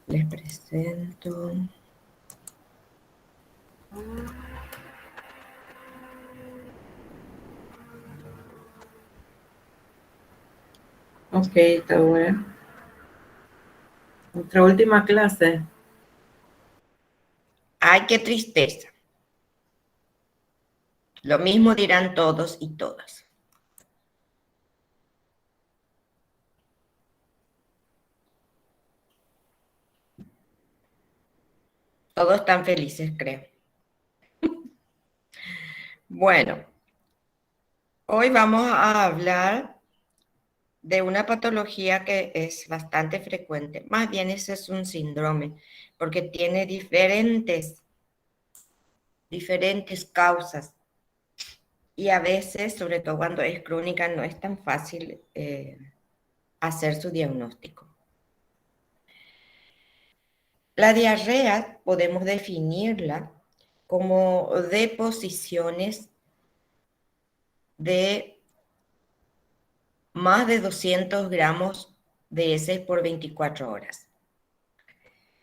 Les presento. Ok, está bueno. Nuestra última clase. Ay, qué tristeza. Lo mismo dirán todos y todas. Todos están felices, creo. Bueno, hoy vamos a hablar de una patología que es bastante frecuente. Más bien ese es un síndrome, porque tiene diferentes causas. Y a veces, sobre todo cuando es crónica, no es tan fácil hacer su diagnóstico. La diarrea podemos definirla como deposiciones de más de 200 gramos de heces por 24 horas.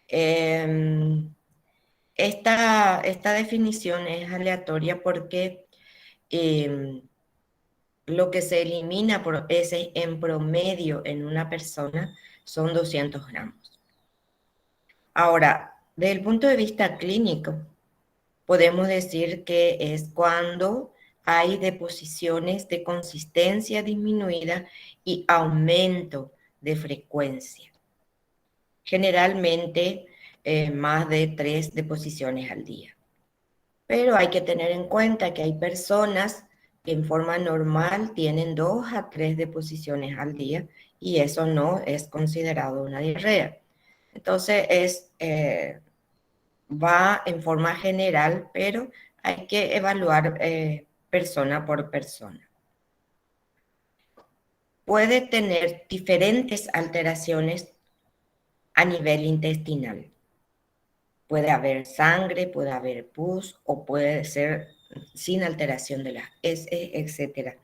Esta definición es aleatoria porque lo que se elimina por heces en promedio en una persona son 200 gramos. Ahora, desde el punto de vista clínico, podemos decir que es cuando hay deposiciones de consistencia disminuida y aumento de frecuencia. Generalmente más de 3 deposiciones al día. Pero hay que tener en cuenta que hay personas que en forma normal tienen 2 a 3 deposiciones al día y eso no es considerado una diarrea. Entonces va en forma general, pero hay que evaluar persona por persona. Puede tener diferentes alteraciones a nivel intestinal. Puede haber sangre, puede haber pus o puede ser sin alteración de las heces, etc.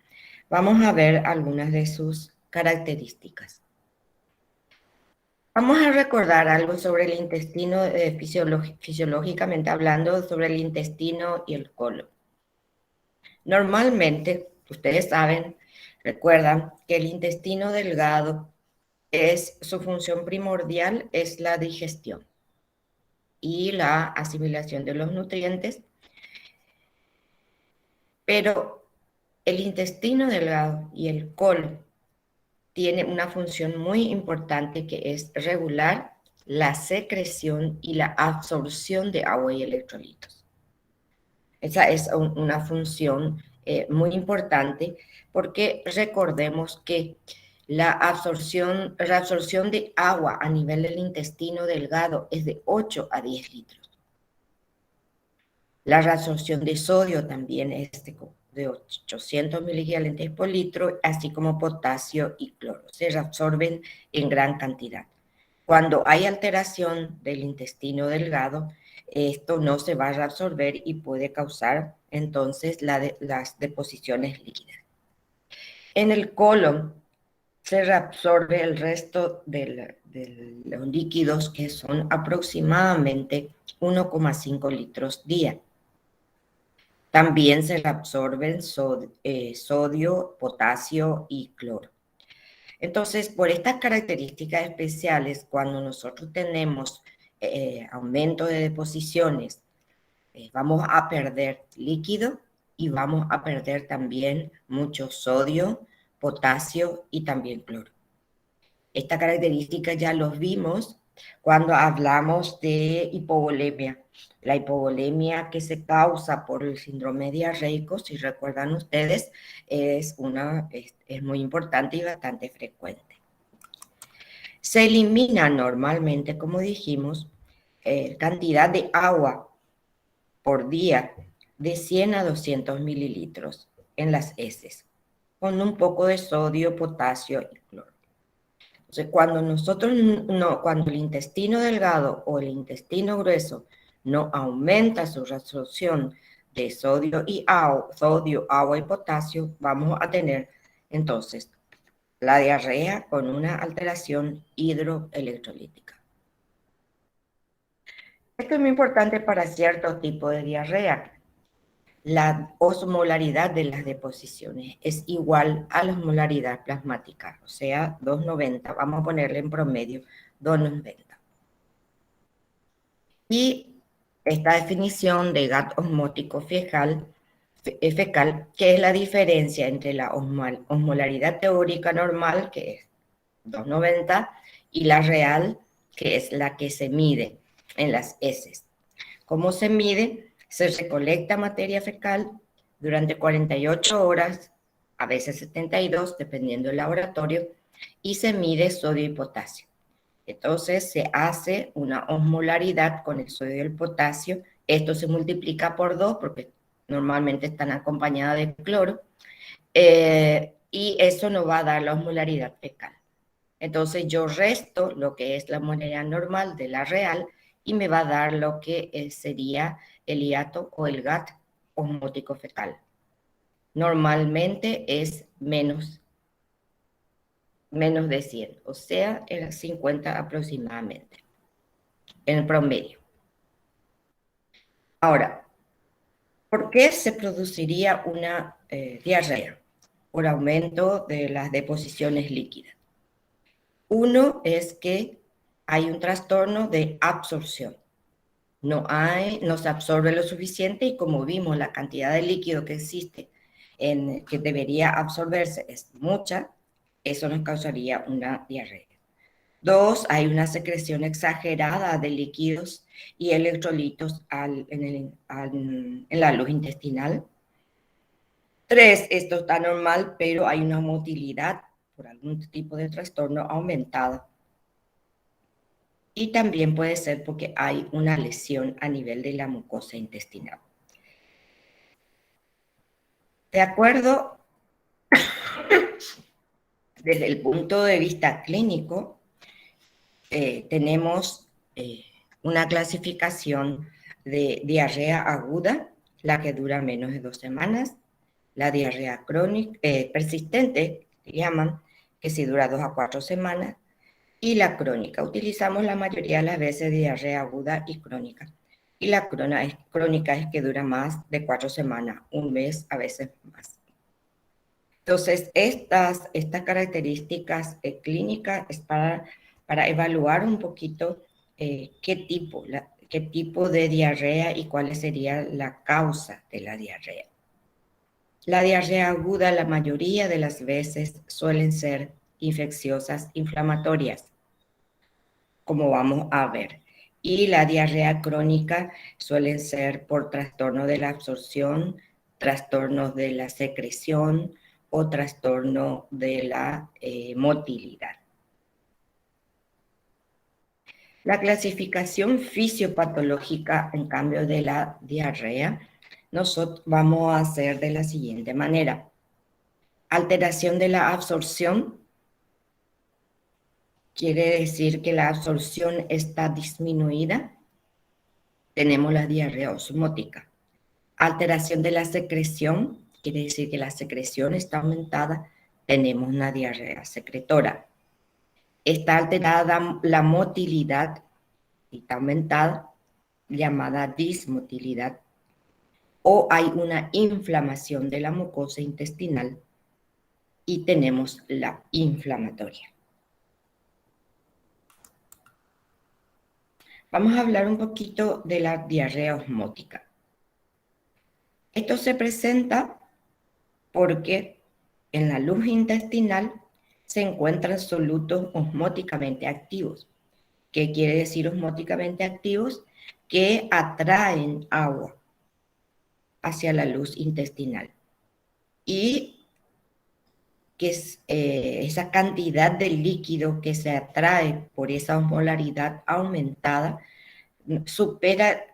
Vamos a ver algunas de sus características. Vamos a recordar algo sobre el intestino, fisiológicamente hablando, sobre el intestino y el colon. Normalmente, ustedes saben, recuerdan que el intestino delgado su función primordial es la digestión y la asimilación de los nutrientes, pero el intestino delgado y el colon tienen una función muy importante que es regular la secreción y la absorción de agua y electrolitos. Esa es una función muy importante porque recordemos que la absorción de agua a nivel del intestino delgado es de 8 a 10 litros. La reabsorción de sodio también es de 800 miliequivalentes por litro, así como potasio y cloro. Se reabsorben en gran cantidad. Cuando hay alteración del intestino delgado, esto no se va a reabsorber y puede causar entonces las deposiciones líquidas. En el colon se reabsorbe el resto de los líquidos, que son aproximadamente 1,5 litros día. También se reabsorben sodio, potasio y cloro. Entonces, por estas características especiales, cuando nosotros tenemos aumento de deposiciones, vamos a perder líquido y vamos a perder también mucho sodio, potasio y también cloro. Esta característica ya los vimos cuando hablamos de hipovolemia. La hipovolemia que se causa por el síndrome diarreico, si recuerdan ustedes, es muy importante y bastante frecuente. Se elimina normalmente, como dijimos, cantidad de agua por día de 100 a 200 mililitros en las heces, con un poco de sodio, potasio y cloro. Entonces, cuando el intestino delgado o el intestino grueso no aumenta su reabsorción de sodio, agua y potasio, vamos a tener entonces la diarrea con una alteración hidroelectrolítica. Esto es muy importante para ciertos tipos de diarrea. La osmolaridad de las deposiciones es igual a la osmolaridad plasmática, o sea, 290. Vamos a ponerle en promedio 290. Y esta definición de GAT osmótico fecal, que es la diferencia entre la osmolaridad teórica normal, que es 290, y la real, que es la que se mide en las heces. ¿Cómo se mide? Se recolecta materia fecal durante 48 horas, a veces 72, dependiendo del laboratorio, y se mide sodio y potasio. Entonces se hace una osmolaridad con el sodio y el potasio. Esto se multiplica por 2 porque normalmente están acompañadas de cloro. Y eso nos va a dar la osmolaridad fecal. Entonces yo resto lo que es la osmolaridad normal de la real y me va a dar lo que sería el hiato o el GAT osmótico fecal. Normalmente es menos de 100, o sea, era 50 aproximadamente, en el promedio. Ahora, ¿por qué se produciría una diarrea? Por aumento de las deposiciones líquidas. Uno es que hay un trastorno de absorción. No se absorbe lo suficiente y como vimos, la cantidad de líquido que existe que debería absorberse es mucha, eso nos causaría una diarrea. 2, hay una secreción exagerada de líquidos y electrolitos en la luz intestinal. 3, esto está normal, pero hay una motilidad por algún tipo de trastorno aumentada. Y también puede ser porque hay una lesión a nivel de la mucosa intestinal. De acuerdo, desde el punto de vista clínico, tenemos una clasificación de diarrea aguda, la que dura menos de 2 semanas, la diarrea crónica, persistente, que llaman, que si dura 2 a 4 semanas, y la crónica. Utilizamos la mayoría de las veces diarrea aguda y crónica. Y la crónica es que dura más de 4 semanas, un mes, a veces más. Entonces, estas características clínicas es para evaluar un poquito qué tipo de diarrea y cuál sería la causa de la diarrea. La diarrea aguda, la mayoría de las veces, suelen ser infecciosas inflamatorias, como vamos a ver. Y la diarrea crónica suelen ser por trastorno de la absorción, trastornos de la secreción o trastorno de la motilidad. La clasificación fisiopatológica, en cambio, de la diarrea, nosotros vamos a hacer de la siguiente manera. Alteración de la absorción. Quiere decir que la absorción está disminuida. Tenemos la diarrea osmótica. Alteración de la secreción. Quiere decir que la secreción está aumentada. Tenemos una diarrea secretora. Está alterada la motilidad y está aumentada, llamada dismotilidad. O hay una inflamación de la mucosa intestinal y tenemos la inflamatoria. Vamos a hablar un poquito de la diarrea osmótica. Esto se presenta porque en la luz intestinal se encuentran solutos osmóticamente activos. ¿Qué quiere decir osmóticamente activos? Que atraen agua hacia la luz intestinal. Y que esa cantidad de líquido que se atrae por esa osmolaridad aumentada supera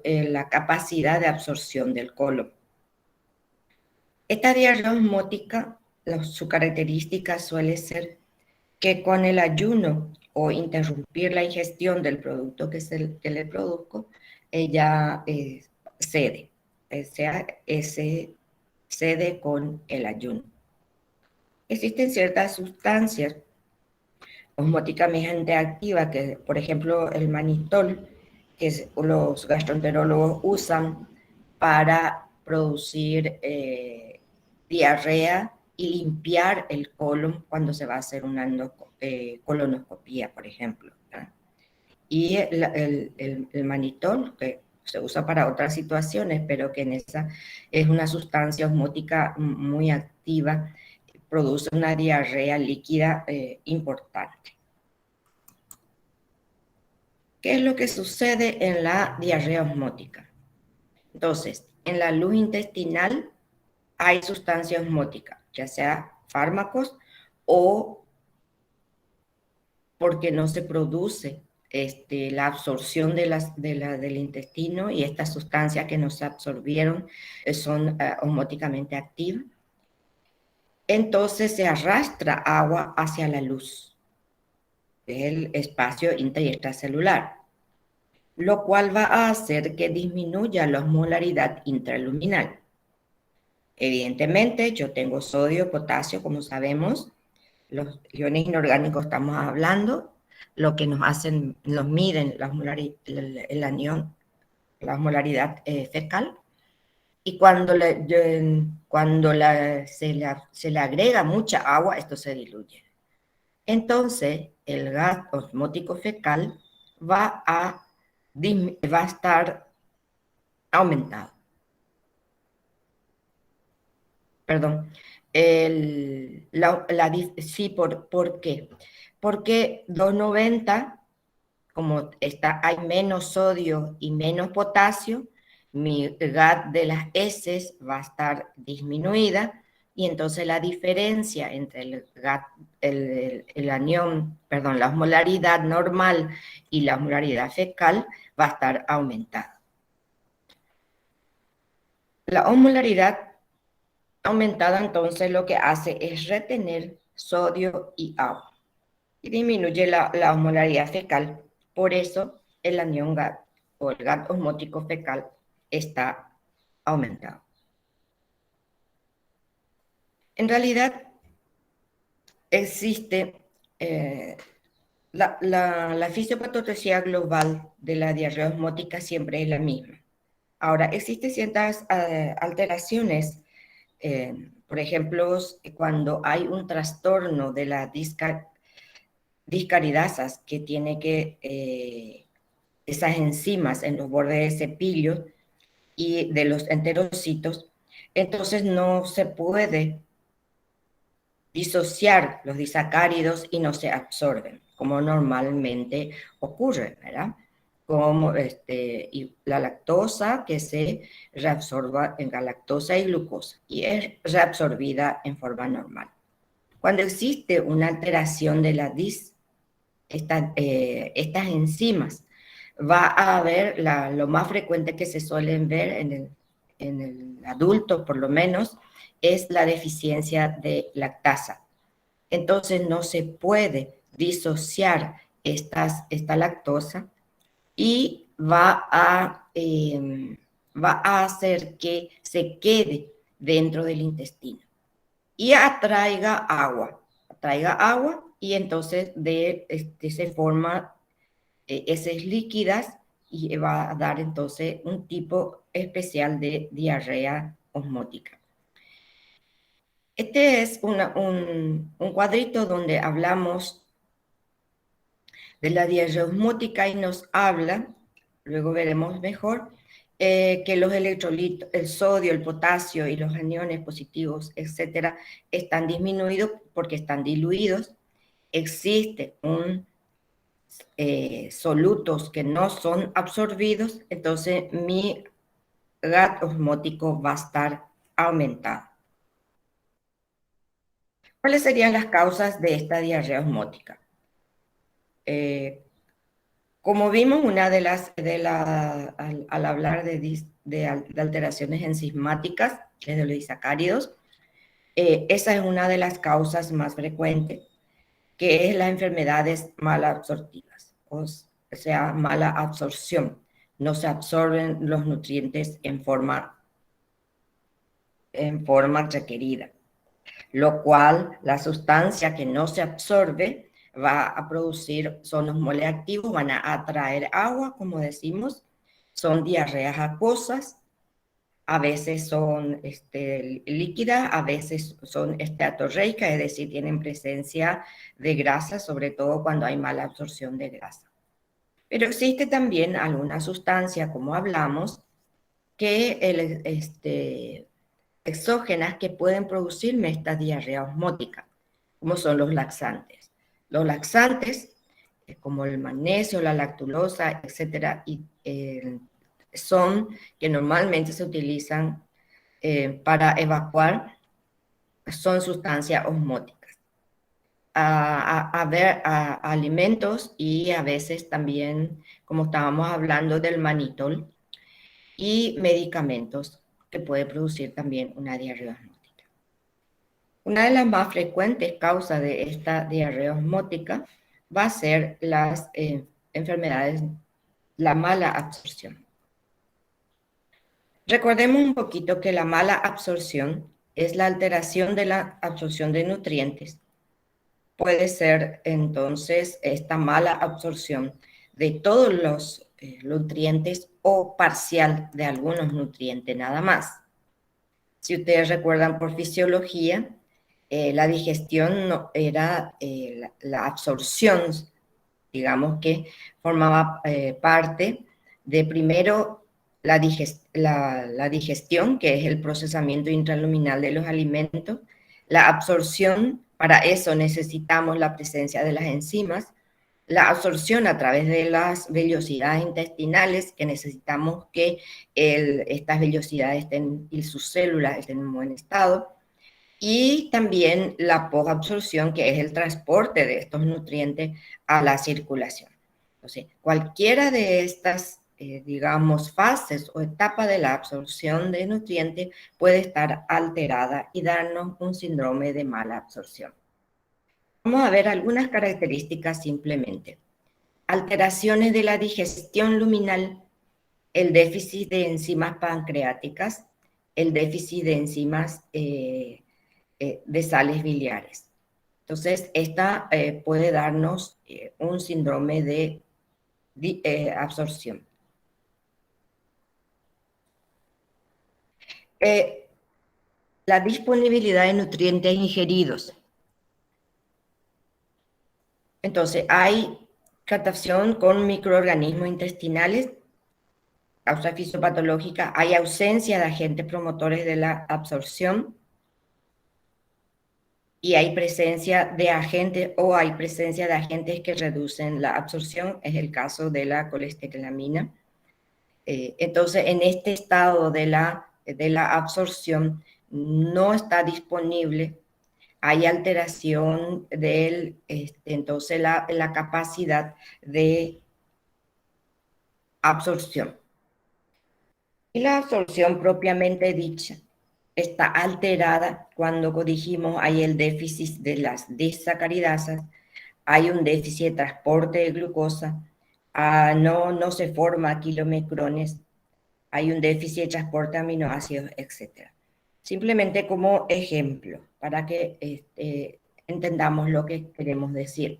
la capacidad de absorción del colon. Esta diarrea osmótica, su característica suele ser que con el ayuno o interrumpir la ingestión del producto que le produzco, ella cede, cede con el ayuno. Existen ciertas sustancias osmóticamente activas, que por ejemplo el manitol, que los gastroenterólogos usan para producir diarrea y limpiar el colon cuando se va a hacer una colonoscopía, por ejemplo, ¿verdad? Y el manitol, que se usa para otras situaciones, pero que en esa es una sustancia osmótica muy activa, produce una diarrea líquida importante. ¿Qué es lo que sucede en la diarrea osmótica? Entonces, en la luz intestinal hay sustancia osmótica, ya sea fármacos o porque no se produce la absorción del intestino y estas sustancias que no se absorbieron son osmóticamente activas. Entonces se arrastra agua hacia la luz, el espacio intra y extracelular, lo cual va a hacer que disminuya la osmolaridad intraluminal. Evidentemente, yo tengo sodio, potasio, como sabemos, los iones inorgánicos estamos hablando, lo que nos hacen, nos miden la osmolaridad fecal, y cuando se le agrega mucha agua, esto se diluye. Entonces, el gas osmótico fecal va a estar aumentado. Perdón. Sí, ¿por qué? Porque 290, como hay menos sodio y menos potasio, mi GAT de las heces va a estar disminuida y entonces la diferencia entre el GAT, el anión, perdón, la osmolaridad normal y la osmolaridad fecal va a estar aumentada. La osmolaridad aumentada entonces lo que hace es retener sodio y agua y disminuye la osmolaridad fecal. Por eso el anión GAT o el GAT osmótico fecal está aumentado. En realidad existe la fisiopatología global de la diarrea osmótica siempre es la misma. Ahora, existen ciertas alteraciones, por ejemplo, cuando hay un trastorno de la discaridasas que tiene que esas enzimas en los bordes de cepillo y de los enterocitos, entonces no se puede disociar los disacáridos y no se absorben, como normalmente ocurre, ¿verdad? Como y la lactosa que se reabsorba en galactosa y glucosa y es reabsorbida en forma normal. Cuando existe una alteración de estas enzimas, va a haber lo más frecuente que se suelen ver en el adulto, por lo menos, es la deficiencia de lactasa. Entonces no se puede disociar esta lactosa y va a hacer que se quede dentro del intestino y atraiga agua y entonces se forma heces líquidas y va a dar entonces un tipo especial de diarrea osmótica. Este es un cuadrito donde hablamos de la diarrea osmótica y nos habla, luego veremos mejor, que los electrolitos, el sodio, el potasio y los aniones positivos, etcétera, están disminuidos porque están diluidos. Existe solutos que no son absorbidos, entonces mi GAT osmótico va a estar aumentado. ¿Cuáles serían las causas de esta diarrea osmótica? Como vimos, una al hablar de alteraciones enzimáticas, de los disacáridos, esa es una de las causas más frecuentes, que es las enfermedades malabsortivas, o sea, mala absorción. No se absorben los nutrientes en forma requerida, lo cual la sustancia que no se absorbe va a producir, son osmoles activos, van a atraer agua, como decimos, son diarreas acuosas, a veces son líquidas, a veces son esteatorreicas, es decir, tienen presencia de grasa, sobre todo cuando hay mala absorción de grasa. Pero existe también alguna sustancia, como hablamos, que exógenas que pueden producirme esta diarrea osmótica, como son los laxantes. Los laxantes, como el magnesio, la lactulosa, etcétera, son que normalmente se utilizan para evacuar, son sustancias osmóticas. A alimentos y a veces también, como estábamos hablando del manitol, y medicamentos que puede producir también una diarrea osmótica. Una de las más frecuentes causas de esta diarrea osmótica va a ser las enfermedades, la mala absorción. Recordemos un poquito que la mala absorción es la alteración de la absorción de nutrientes. Puede ser entonces esta mala absorción de todos los nutrientes o parcial de algunos nutrientes nada más. Si ustedes recuerdan por fisiología, la digestión no, era la absorción, digamos que formaba parte de primero la digestión, que es el procesamiento intraluminal de los alimentos, la absorción, para eso necesitamos la presencia de las enzimas, la absorción a través de las vellosidades intestinales, que necesitamos que estas vellosidades y sus células estén en buen estado, y también la posabsorción, que es el transporte de estos nutrientes a la circulación. Entonces, cualquiera de estas, digamos, fases o etapas de la absorción de nutrientes puede estar alterada y darnos un síndrome de mala absorción. Vamos a ver algunas características simplemente. Alteraciones de la digestión luminal, el déficit de enzimas pancreáticas, el déficit de enzimas de sales biliares. Entonces, esta puede darnos un síndrome de absorción. La disponibilidad de nutrientes ingeridos. Entonces, hay captación con microorganismos intestinales, causa fisiopatológica, hay ausencia de agentes promotores de la absorción y hay presencia de agentes que reducen la absorción, es el caso de la colesterolamina. Entonces, en este estado de la absorción no está disponible, hay alteración de entonces la capacidad de absorción. Y la absorción propiamente dicha está alterada cuando dijimos hay el déficit de las disacaridasas, hay un déficit de transporte de glucosa, no se forma kilomicrones, hay un déficit de transporte de aminoácidos, etc. Simplemente como ejemplo, para que entendamos lo que queremos decir.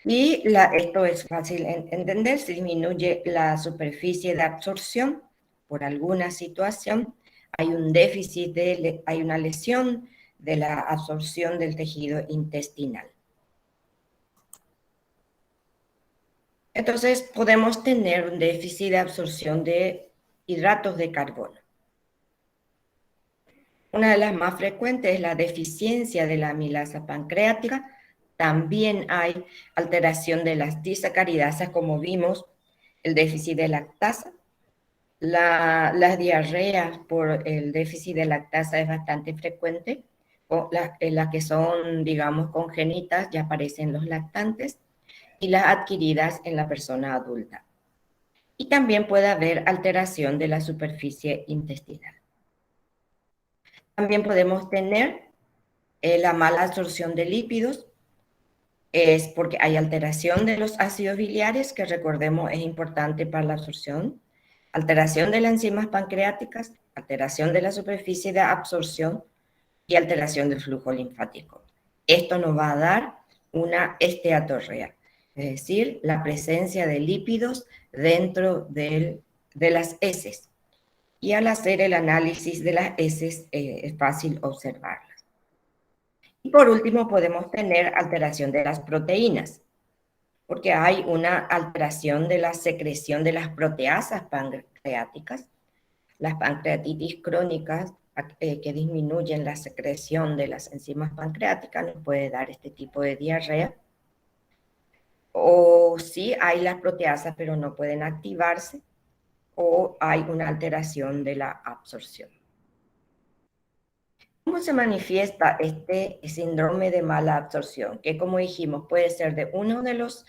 Y esto es fácil entender, se disminuye la superficie de absorción por alguna situación, hay un déficit, hay una lesión de la absorción del tejido intestinal. Entonces, podemos tener un déficit de absorción de hidratos de carbono. Una de las más frecuentes es la deficiencia de la amilasa pancreática. También hay alteración de las disacaridasas, como vimos, el déficit de lactasa. Las diarreas por el déficit de lactasa es bastante frecuente. Las que son, digamos, congénitas, ya aparecen los lactantes, y las adquiridas en la persona adulta. Y también puede haber alteración de la superficie intestinal. También podemos tener la mala absorción de lípidos, es porque hay alteración de los ácidos biliares, que recordemos es importante para la absorción, alteración de las enzimas pancreáticas, alteración de la superficie de absorción y alteración del flujo linfático. Esto nos va a dar una esteatorrea, es decir, la presencia de lípidos dentro de las heces. Y al hacer el análisis de las heces es fácil observarlas. Y por último podemos tener alteración de las proteínas, porque hay una alteración de la secreción de las proteasas pancreáticas, las pancreatitis crónicas que disminuyen la secreción de las enzimas pancreáticas nos puede dar este tipo de diarrea. O sí hay las proteasas pero no pueden activarse, o hay una alteración de la absorción. ¿Cómo se manifiesta este síndrome de mala absorción? Que como dijimos puede ser de uno de los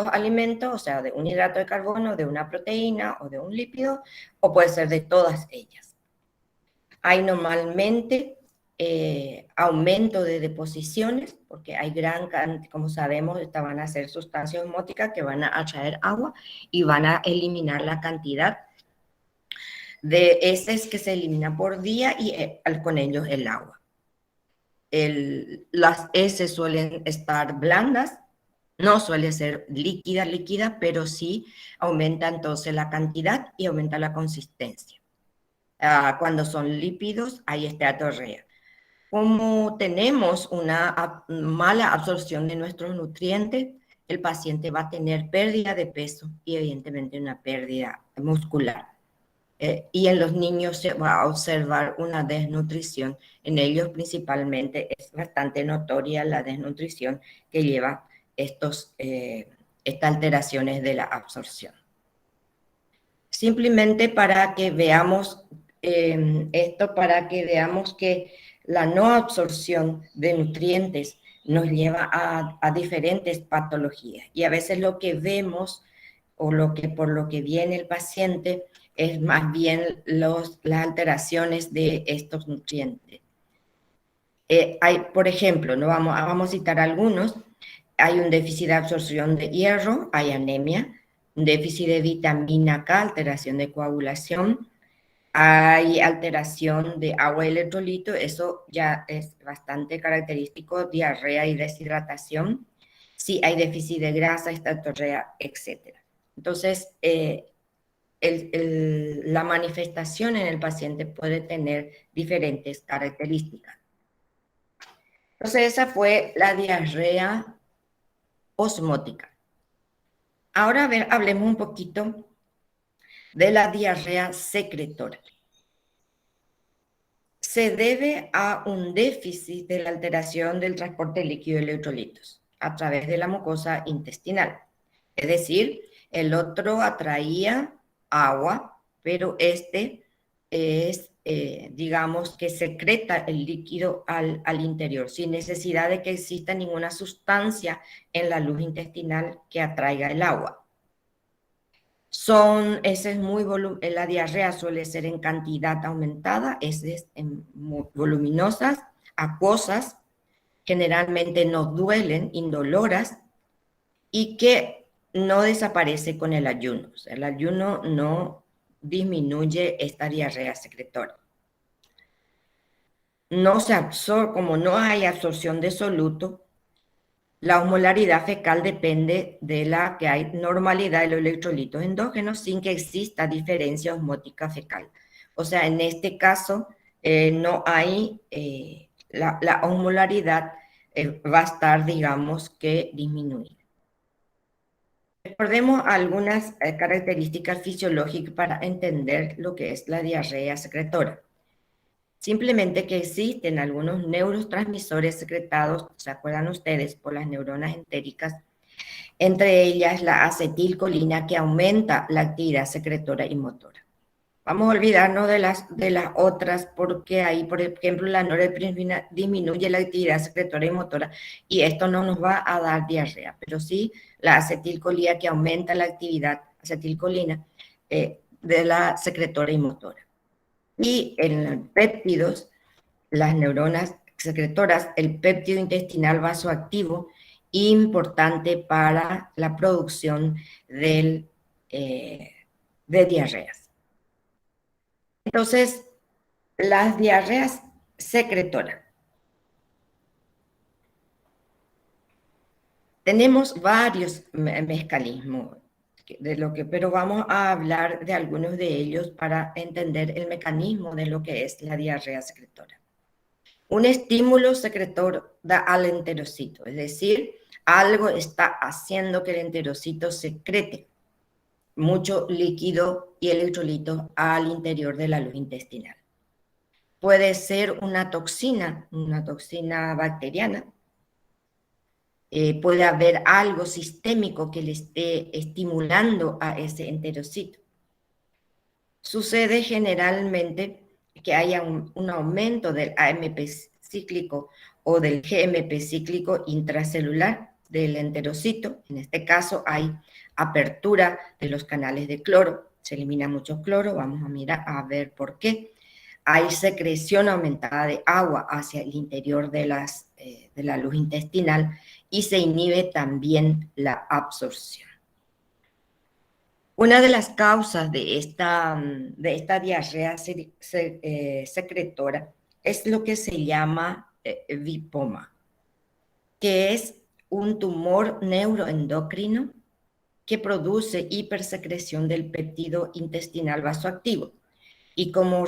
alimentos, o sea, de un hidrato de carbono, de una proteína o de un lípido, o puede ser de todas ellas. Hay normalmente aumento de deposiciones, porque hay gran cantidad, como sabemos, estas van a ser sustancias osmóticas que van a atraer agua y van a eliminar la cantidad de heces que se eliminan por día y con ellos el agua. Las heces suelen estar blandas, no suele ser líquida, pero sí aumenta entonces la cantidad y aumenta la consistencia. Cuando son lípidos, hay esteatorrea. Como tenemos una mala absorción de nuestros nutrientes, el paciente va a tener pérdida de peso y evidentemente una pérdida muscular. Y en los niños se va a observar una desnutrición. En ellos principalmente es bastante notoria la desnutrición que lleva estas alteraciones de la absorción. Simplemente para que veamos para que veamos que la no absorción de nutrientes nos lleva a diferentes patologías. Y a veces lo que vemos o por lo que viene el paciente es más bien las alteraciones de estos nutrientes. Por ejemplo, ¿no? vamos a citar algunos. Hay un déficit de absorción de hierro, hay anemia, un déficit de vitamina K, alteración de coagulación, hay alteración de agua y electrolito, eso ya es bastante característico, diarrea y deshidratación. Sí, hay déficit de grasa, esteatorrea, etc. Entonces, la manifestación en el paciente puede tener diferentes características. Entonces, esa fue la diarrea osmótica. Ahora, hablemos un poquito de la diarrea secretora. Se debe a un déficit de la alteración del transporte líquido de electrolitos a través de la mucosa intestinal. Es decir, el otro atraía agua, pero este es, digamos, que secreta el líquido al interior, sin necesidad de que exista ninguna sustancia en la luz intestinal que atraiga el agua. La diarrea suele ser en cantidad aumentada, muy voluminosas, acuosas, generalmente no duelen, indoloras, y que no desaparece con el ayuno. O sea, el ayuno no disminuye esta diarrea secretora. No se absorbe, como no hay absorción de soluto, la osmolaridad fecal depende de la que hay normalidad de los electrolitos endógenos sin que exista diferencia osmótica fecal. O sea, en este caso no hay, la osmolaridad va a estar, digamos, que disminuida. Recordemos algunas características fisiológicas para entender lo que es la diarrea secretora. Simplemente que existen algunos neurotransmisores secretados, ¿se acuerdan ustedes? Por las neuronas entéricas, entre ellas la acetilcolina que aumenta la actividad secretora y motora. Vamos a olvidarnos de las otras porque ahí, por ejemplo, la norepinefrina disminuye la actividad secretora y motora y esto no nos va a dar diarrea, pero sí la acetilcolina que aumenta la actividad acetilcolina de la secretora y motora. Y en péptidos, las neuronas secretoras, el péptido intestinal vasoactivo, importante para la producción de diarreas. Entonces, las diarreas secretoras. Tenemos varios mecanismos, pero vamos a hablar de algunos de ellos para entender el mecanismo de lo que es la diarrea secretora. Un estímulo secretor da al enterocito, es decir, algo está haciendo que el enterocito secrete mucho líquido y electrolitos al interior de la luz intestinal. Puede ser una toxina bacteriana. Puede haber algo sistémico que le esté estimulando a ese enterocito. Sucede generalmente que haya un aumento del AMP cíclico o del GMP cíclico intracelular del enterocito. En este caso hay apertura de los canales de cloro, se elimina mucho cloro, vamos a mirar a ver por qué. Hay secreción aumentada de agua hacia el interior de la luz intestinal y se inhibe también la absorción. Una de las causas de esta diarrea secretora es lo que se llama vipoma, que es un tumor neuroendocrino que produce hipersecreción del péptido intestinal vasoactivo. Y como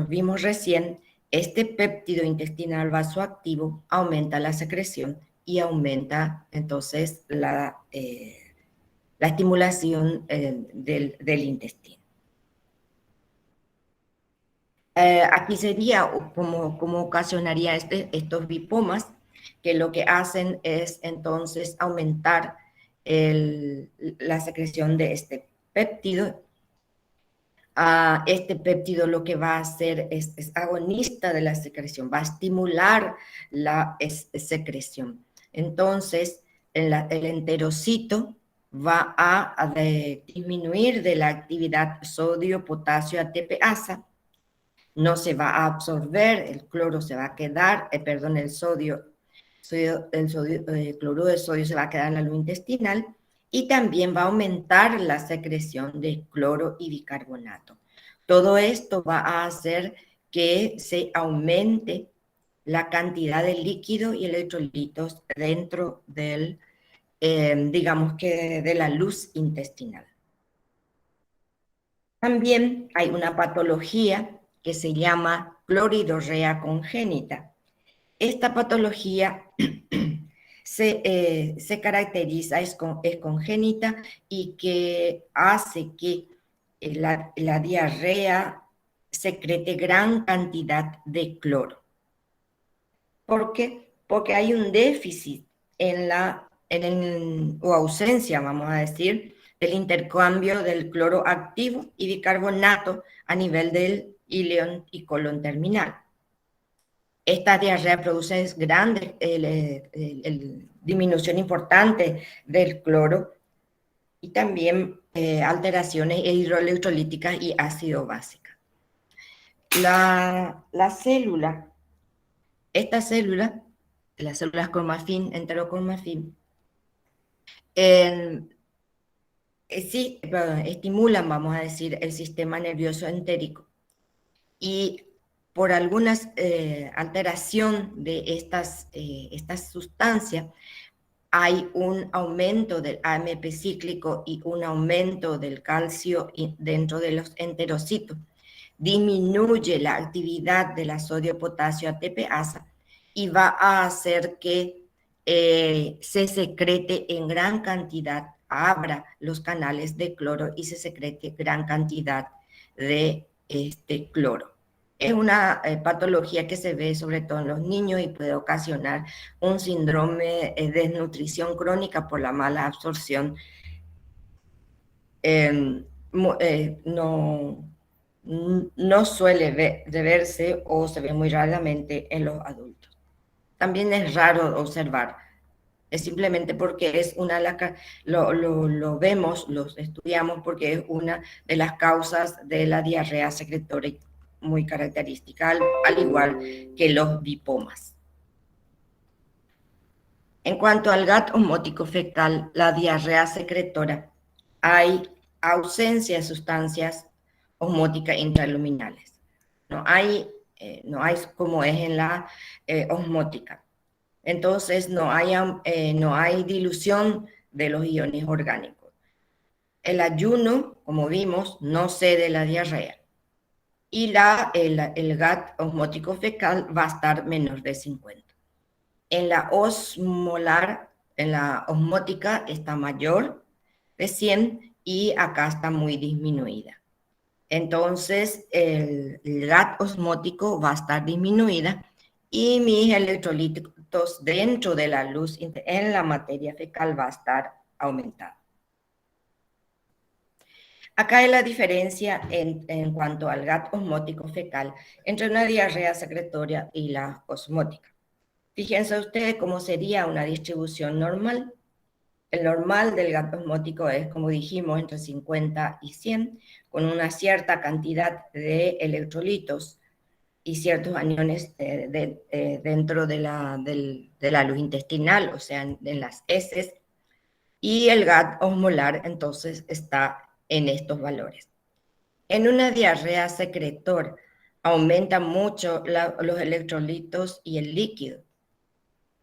vimos recién, este péptido intestinal vasoactivo aumenta la secreción y aumenta entonces la estimulación del intestino. Aquí sería como ocasionaría estos bipomas, que lo que hacen es entonces aumentar la secreción de este péptido. Este péptido lo que va a hacer es agonista de la secreción, va a estimular la secreción. Entonces, el enterocito va a disminuir de la actividad sodio-potasio ATPasa, no se va a absorber, el cloro se va a quedar, el cloruro de sodio se va a quedar en la luz intestinal, y también va a aumentar la secreción de cloro y bicarbonato. Todo esto va a hacer que se aumente la cantidad de líquido y electrolitos dentro digamos que de la luz intestinal. También hay una patología que se llama cloridorrea congénita. Esta patología se caracteriza, es congénita y que hace que la diarrea secrete gran cantidad de cloro. ¿Por qué? Porque hay un déficit o ausencia, vamos a decir, del intercambio del cloro activo y bicarbonato a nivel del ileón y colon terminal. Esta diarrea produce grandes disminución importante del cloro y también alteraciones hidroelectrolíticas y ácido básica. Esta célula, las células cromafin, enterocromafin, sí, estimulan, vamos a decir, el sistema nervioso entérico, y por alguna alteración de estas sustancias hay un aumento del AMP cíclico y un aumento del calcio dentro de los enterocitos. Disminuye la actividad de la sodio-potasio ATPasa y va a hacer que se secrete en gran cantidad, abra los canales de cloro y se secrete gran cantidad de cloro. Es una patología que se ve sobre todo en los niños y puede ocasionar un síndrome de desnutrición crónica por la mala absorción. No suele verse o se ve muy raramente en los adultos. También es raro observar, es simplemente porque es lo vemos, lo estudiamos porque es una de las causas de la diarrea secretora muy característica, al igual que los bipomas. En cuanto al GAT osmótico fecal, la diarrea secretora, hay ausencia de sustancias osmóticas intraluminales. No hay como es en la osmótica. Entonces no hay dilución de los iones orgánicos. El ayuno, como vimos, no cede la diarrea. Y el GAT osmótico fecal va a estar menor de 50. En la osmolar, en la osmótica está mayor de 100 y acá está muy disminuida. Entonces, el GAT osmótico va a estar disminuida y mis electrolitos dentro de la luz en la materia fecal va a estar aumentada. Acá hay la diferencia en cuanto al GAT osmótico fecal entre una diarrea secretoria y la osmótica. Fíjense ustedes cómo sería una distribución normal. El normal del GAT osmótico es, como dijimos, entre 50 y 100, con una cierta cantidad de electrolitos y ciertos aniones dentro de la luz intestinal, o sea, en las heces, y el GAT osmolar entonces está en estos valores. En una diarrea secretor aumenta mucho los electrolitos y el líquido.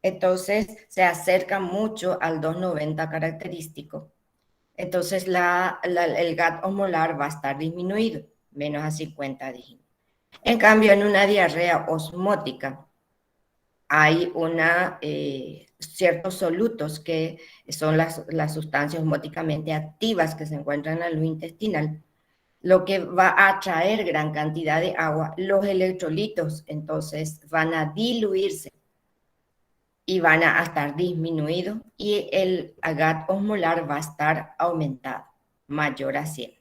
Entonces se acerca mucho al 290 característico. Entonces el GAT osmolar va a estar disminuido, menos a 50 dígitos. En cambio, en una diarrea osmótica hay ciertos solutos que son las sustancias osmóticamente activas que se encuentran en la luz intestinal, lo que va a atraer gran cantidad de agua. Los electrolitos entonces van a diluirse y van a estar disminuidos y el GAT osmolar va a estar aumentado, mayor a 100.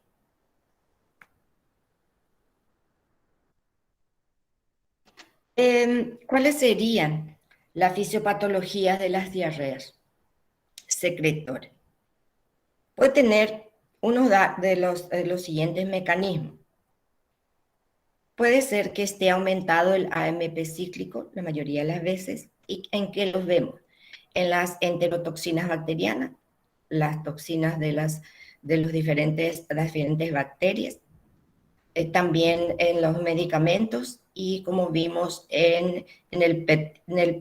¿Cuáles serían las fisiopatologías de las diarreas secretorias? Puede tener uno de los siguientes mecanismos. Puede ser que esté aumentado el AMP cíclico la mayoría de las veces. ¿Y en qué los vemos? En las enterotoxinas bacterianas, las toxinas de las diferentes bacterias, también en los medicamentos y como vimos en el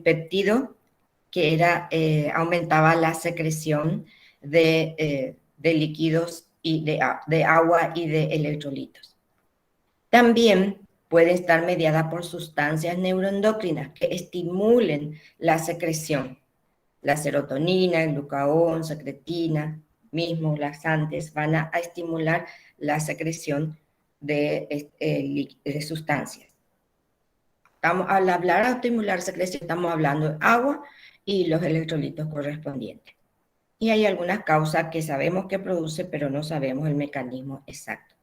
péptido, que aumentaba la secreción de líquidos y de agua y de electrolitos. También puede estar mediada por sustancias neuroendocrinas que estimulen la secreción. La serotonina, el glucagón, secretina, mismos laxantes van a estimular la secreción de sustancias. Al hablar de estimular secreción, estamos hablando de agua y los electrolitos correspondientes. Y hay algunas causas que sabemos que produce, pero no sabemos el mecanismo exacto.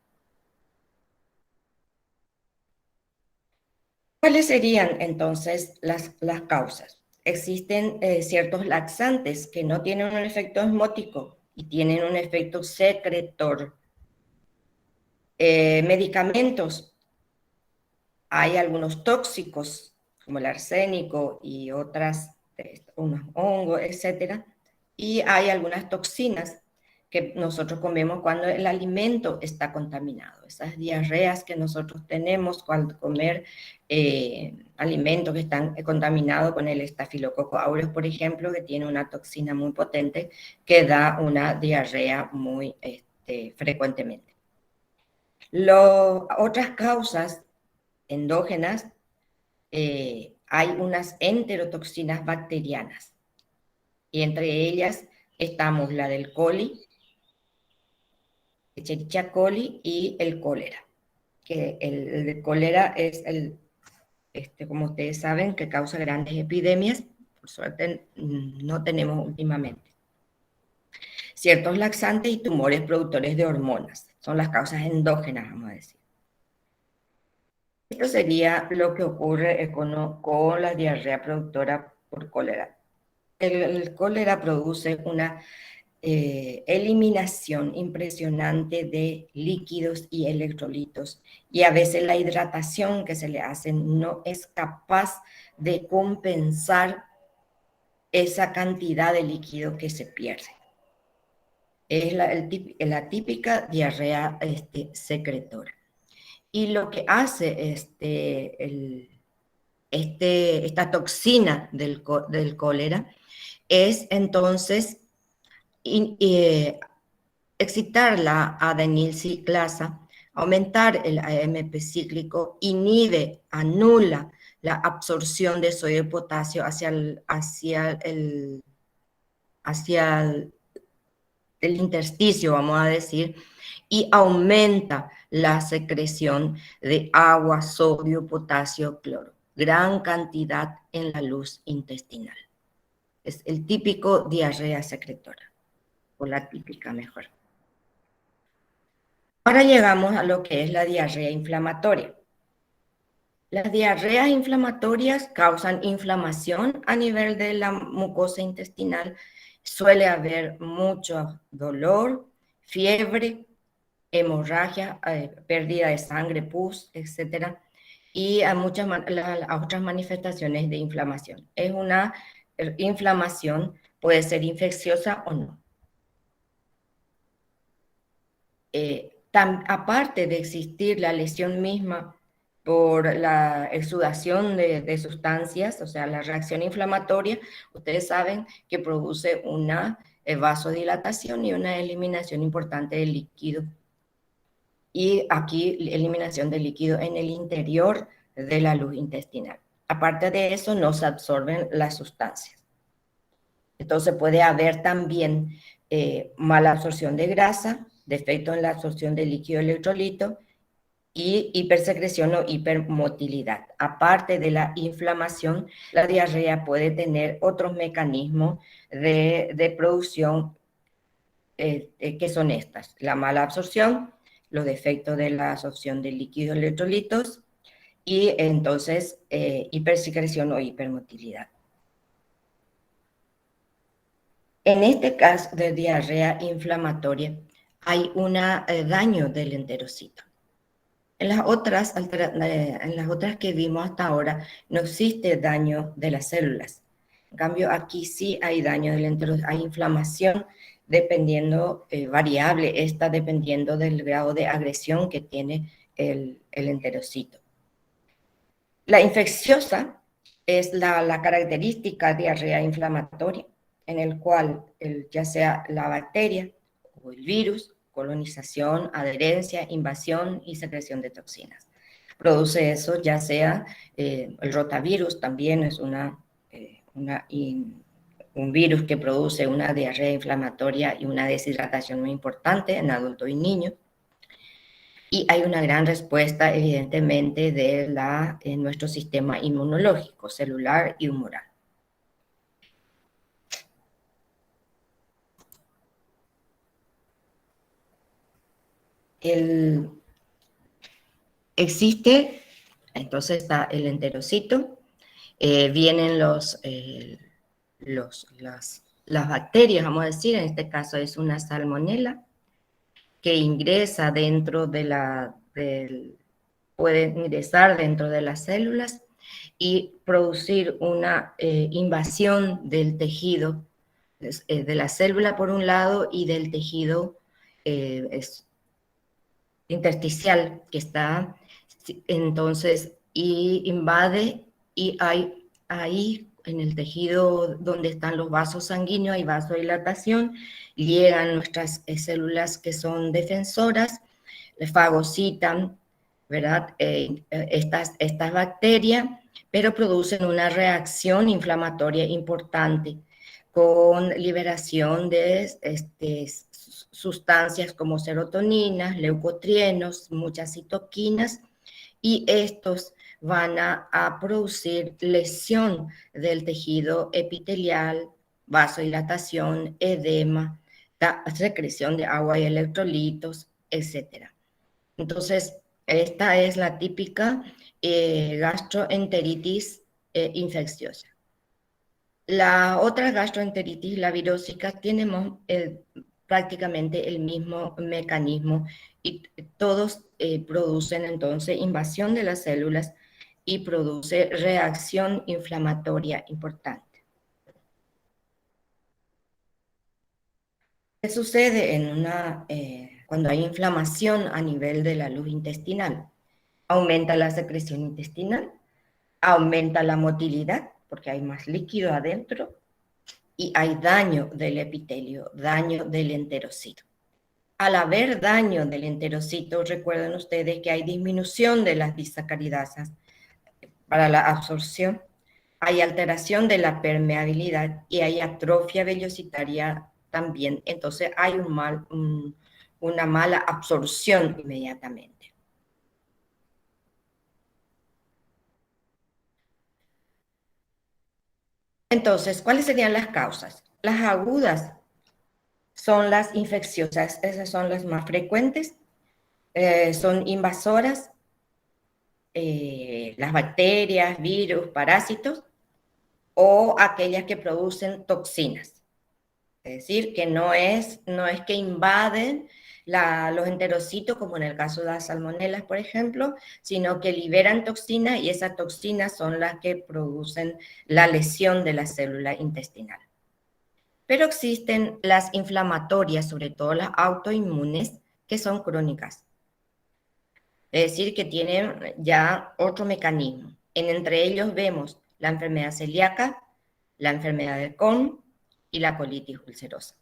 ¿Cuáles serían entonces las causas? Existen ciertos laxantes que no tienen un efecto osmótico y tienen un efecto secretor. Medicamentos. Hay algunos tóxicos, como el arsénico y unos hongos, etcétera. Y hay algunas toxinas que nosotros comemos cuando el alimento está contaminado. Esas diarreas que nosotros tenemos cuando comer alimentos que están contaminados con el estafilococo aureus, por ejemplo, que tiene una toxina muy potente que da una diarrea muy frecuentemente. Otras causas endógenas, hay unas enterotoxinas bacterianas y entre ellas estamos la del coli, Escherichia coli y el cólera, que el cólera es como ustedes saben, que causa grandes epidemias, por suerte no tenemos últimamente. Ciertos laxantes y tumores productores de hormonas, son las causas endógenas, vamos a decir. Esto sería lo que ocurre con la diarrea productora por cólera. El cólera produce una eliminación impresionante de líquidos y electrolitos y a veces la hidratación que se le hace no es capaz de compensar esa cantidad de líquido que se pierde. Es la típica diarrea secretora. Y lo que hace esta toxina del cólera es entonces excitar la adenilciclasa, aumentar el AMP cíclico, inhibe, anula la absorción de sodio y potasio hacia el intersticio, vamos a decir, y aumenta la secreción de agua, sodio, potasio, cloro. Gran cantidad en la luz intestinal. Es el típico diarrea secretora, o la típica mejor. Ahora llegamos a lo que es la diarrea inflamatoria. Las diarreas inflamatorias causan inflamación a nivel de la mucosa intestinal. Suele haber mucho dolor, fiebre, hemorragia, pérdida de sangre, pus, etc. Y a otras manifestaciones de inflamación. Es una inflamación, puede ser infecciosa o no. Aparte de existir la lesión misma por la exudación de sustancias, o sea, la reacción inflamatoria, ustedes saben que produce una vasodilatación y una eliminación importante del líquido. Y aquí eliminación de líquido en el interior de la luz intestinal. Aparte de eso, no se absorben las sustancias. Entonces puede haber también mala absorción de grasa, defecto en la absorción de líquido electrolito y hipersecreción o hipermotilidad. Aparte de la inflamación, la diarrea puede tener otros mecanismos de producción que son estas: la mala absorción, los defectos de la absorción de líquidos electrolitos y entonces hipersecreción o hipermotilidad. En este caso de diarrea inflamatoria hay un daño del enterocito. En las otras que vimos hasta ahora no existe daño de las células. En cambio, aquí sí hay daño del enterocito, hay inflamación dependiendo, variable esta dependiendo del grado de agresión que tiene el enterocito. La infecciosa es la característica diarrea inflamatoria, en el cual ya sea la bacteria o el virus, colonización, adherencia, invasión y secreción de toxinas. Produce eso, ya sea el rotavirus, también es un virus que produce una diarrea inflamatoria y una deshidratación muy importante en adultos y niños. Y hay una gran respuesta, evidentemente, en nuestro sistema inmunológico, celular y humoral. Existe, entonces está el enterocito, vienen las bacterias, vamos a decir, en este caso es una salmonela, que ingresa dentro puede ingresar dentro de las células y producir una invasión del tejido, de la célula por un lado y del tejido intersticial que está, entonces, y invade, y hay ahí en el tejido donde están los vasos sanguíneos, hay vasodilatación, llegan nuestras células que son defensoras, fagocitan, ¿verdad? Estas bacterias, pero producen una reacción inflamatoria importante con liberación de sustancias como serotoninas, leucotrienos, muchas citoquinas, y estos van a producir lesión del tejido epitelial, vasodilatación, edema, secreción de agua y electrolitos, etc. Entonces, esta es la típica gastroenteritis infecciosa. La otra gastroenteritis, la virósica, tiene prácticamente el mismo mecanismo y todos producen entonces invasión de las células y produce reacción inflamatoria importante. ¿Qué sucede cuando hay inflamación a nivel de la luz intestinal? Aumenta la secreción intestinal, aumenta la motilidad porque hay más líquido adentro y hay daño del epitelio, daño del enterocito. Al haber daño del enterocito, recuerden ustedes que hay disminución de las disacaridasas para la absorción, hay alteración de la permeabilidad y hay atrofia velocitaria también. Entonces hay una mala absorción inmediatamente. Entonces, ¿cuáles serían las causas? Las agudas son las infecciosas, esas son las más frecuentes, son invasoras, las bacterias, virus, parásitos, o aquellas que producen toxinas. Es decir, que no es que invaden los enterocitos, como en el caso de las salmonelas, por ejemplo, sino que liberan toxinas y esas toxinas son las que producen la lesión de la célula intestinal. Pero existen las inflamatorias, sobre todo las autoinmunes, que son crónicas. Es decir, que tienen ya otro mecanismo. Entre ellos vemos la enfermedad celíaca, la enfermedad de Crohn y la colitis ulcerosa.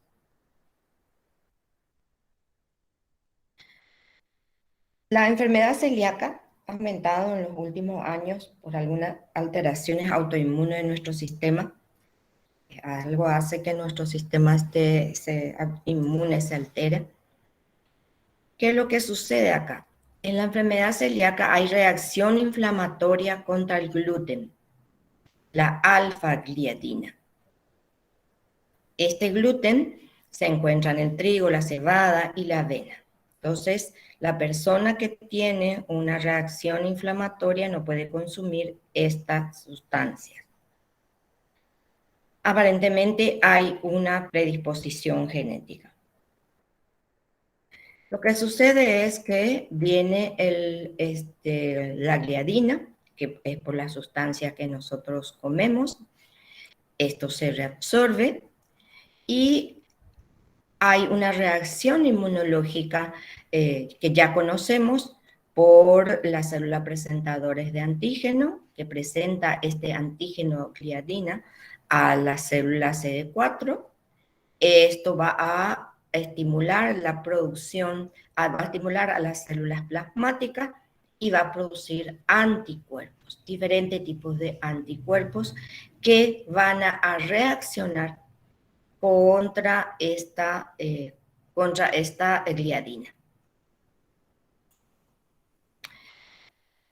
La enfermedad celíaca ha aumentado en los últimos años por algunas alteraciones autoinmunes de nuestro sistema. Algo hace que nuestro sistema inmune se altere. ¿Qué es lo que sucede acá? En la enfermedad celíaca hay reacción inflamatoria contra el gluten, la alfa-gliadina. Este gluten se encuentra en el trigo, la cebada y la avena. Entonces, la persona que tiene una reacción inflamatoria no puede consumir esta sustancia. Aparentemente hay una predisposición genética. Lo que sucede es que viene la gliadina, que es por la sustancia que nosotros comemos. Esto se reabsorbe y hay una reacción inmunológica que ya conocemos por las células presentadoras de antígeno, que presenta este antígeno gliadina a la célula CD4. Esto va a estimular la producción, va a estimular a las células plasmáticas y va a producir anticuerpos, diferentes tipos de anticuerpos que van a reaccionar contra esta gliadina.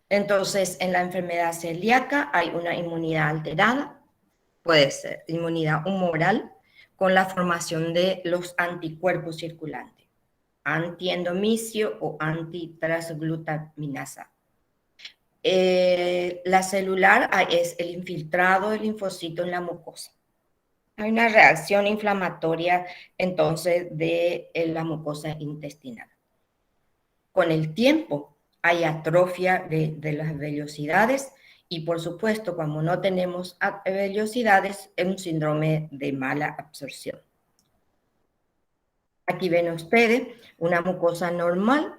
Entonces, en la enfermedad celíaca hay una inmunidad alterada, puede ser inmunidad humoral, con la formación de los anticuerpos circulantes, antiendomicio o antitransglutaminasa. La celular es el infiltrado del linfocito en la mucosa. Hay una reacción inflamatoria entonces de la mucosa intestinal. Con el tiempo hay atrofia de las vellosidades y por supuesto cuando no tenemos vellosidades es un síndrome de mala absorción. Aquí ven ustedes una mucosa normal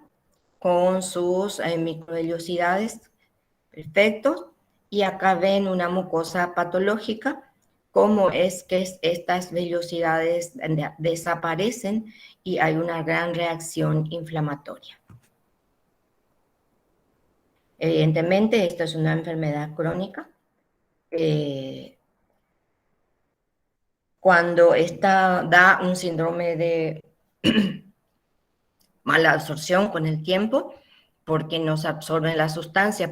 con sus microvellosidades perfectos y acá ven una mucosa patológica. Cómo es que estas vellosidades desaparecen y hay una gran reacción inflamatoria. Evidentemente, esto es una enfermedad crónica. Cuando esta da un síndrome de mala absorción con el tiempo, porque no se absorben las sustancias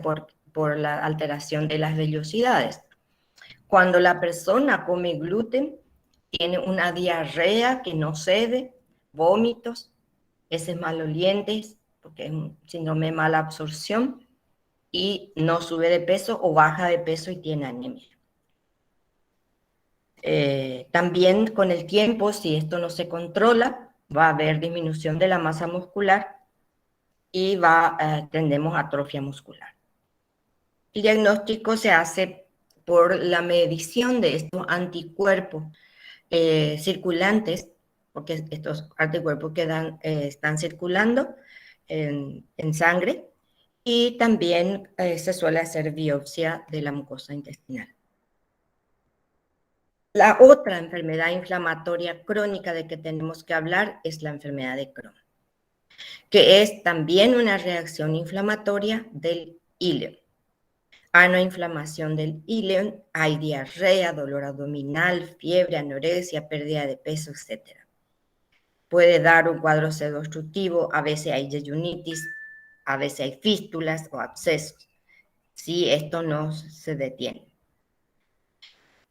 por la alteración de las vellosidades. Cuando la persona come gluten, tiene una diarrea que no cede, vómitos, heces malolientes, porque es un síndrome de mala absorción, y no sube de peso o baja de peso y tiene anemia. También con el tiempo, si esto no se controla, va a haber disminución de la masa muscular y tendemos a atrofia muscular. El diagnóstico se hace por la medición de estos anticuerpos circulantes, porque estos anticuerpos están circulando en sangre, y también se suele hacer biopsia de la mucosa intestinal. La otra enfermedad inflamatoria crónica de que tenemos que hablar es la enfermedad de Crohn, que es también una reacción inflamatoria del ileón. Hay una inflamación del ileón, hay diarrea, dolor abdominal, fiebre, anorexia, pérdida de peso, etc. Puede dar un cuadro pseudoobstructivo, a veces hay yeyunitis, a veces hay fístulas o abscesos, si esto no se detiene.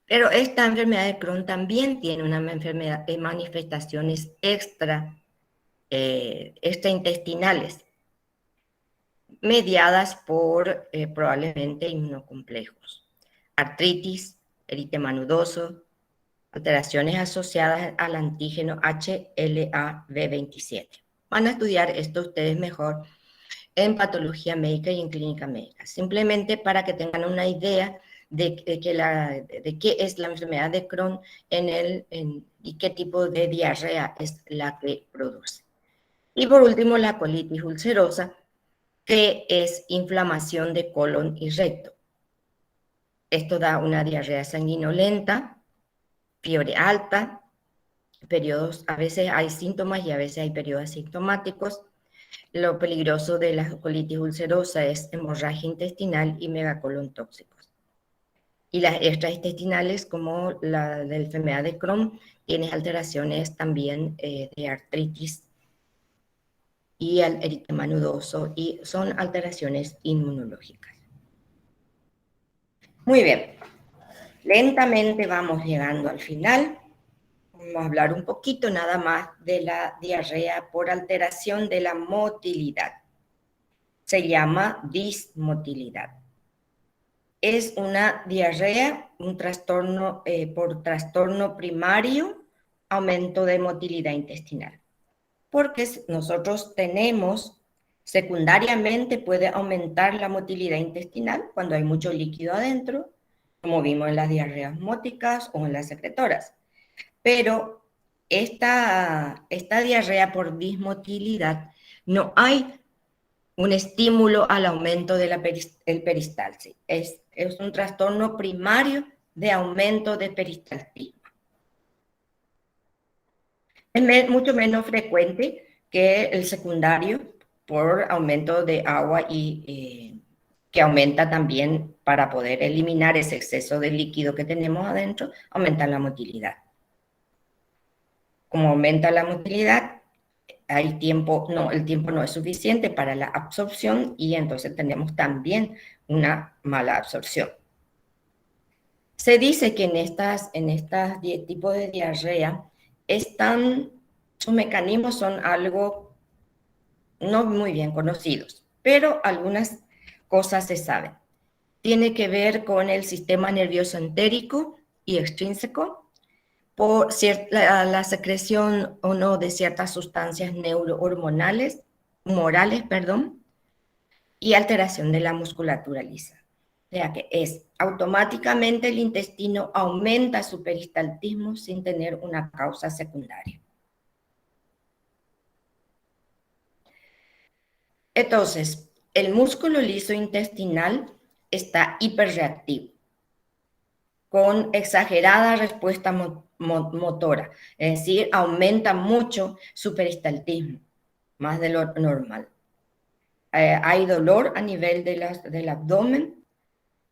Pero esta enfermedad de Crohn también tiene una enfermedad de manifestaciones extraintestinales, mediadas por probablemente inmunocomplejos, artritis, eritema nodoso, alteraciones asociadas al antígeno HLA-B27. Van a estudiar esto ustedes mejor en patología médica y en clínica médica, simplemente para que tengan una idea de qué es la enfermedad de Crohn y qué tipo de diarrea es la que produce. Y por último, la colitis ulcerosa, que es inflamación de colon y recto. Esto da una diarrea sanguinolenta, fiebre alta, periodos, a veces hay síntomas y a veces hay periodos asintomáticos. Lo peligroso de la colitis ulcerosa es hemorragia intestinal y megacolon tóxicos. Y las extraintestinales, como la de la enfermedad de Crohn, tienen alteraciones también de artritis y el eritema nodoso, y son alteraciones inmunológicas. Muy bien, lentamente vamos llegando al final. Vamos a hablar un poquito nada más de la diarrea por alteración de la motilidad. Se llama dismotilidad. Es una diarrea, un trastorno por trastorno primario, aumento de motilidad intestinal. Porque nosotros tenemos, secundariamente puede aumentar la motilidad intestinal cuando hay mucho líquido adentro, como vimos en las diarreas móticas o en las secretoras. Pero esta diarrea por dismotilidad, no hay un estímulo al aumento del peristalsis. Es un trastorno primario de aumento de peristaltismo. Es mucho menos frecuente que el secundario por aumento de agua y que aumenta también para poder eliminar ese exceso de líquido que tenemos adentro, aumenta la motilidad. Como aumenta la motilidad, el tiempo no es suficiente para la absorción y entonces tenemos también una mala absorción. Se dice que en estas tipos de diarrea sus mecanismos son algo no muy bien conocidos, pero algunas cosas se saben. Tiene que ver con el sistema nervioso entérico y extrínseco, por la secreción o no de ciertas sustancias neurohormonales, y alteración de la musculatura lisa. O sea que automáticamente el intestino aumenta su peristaltismo sin tener una causa secundaria. Entonces, el músculo liso intestinal está hiperreactivo, con exagerada respuesta motora, es decir, aumenta mucho su peristaltismo, más de lo normal. Hay dolor a nivel del abdomen,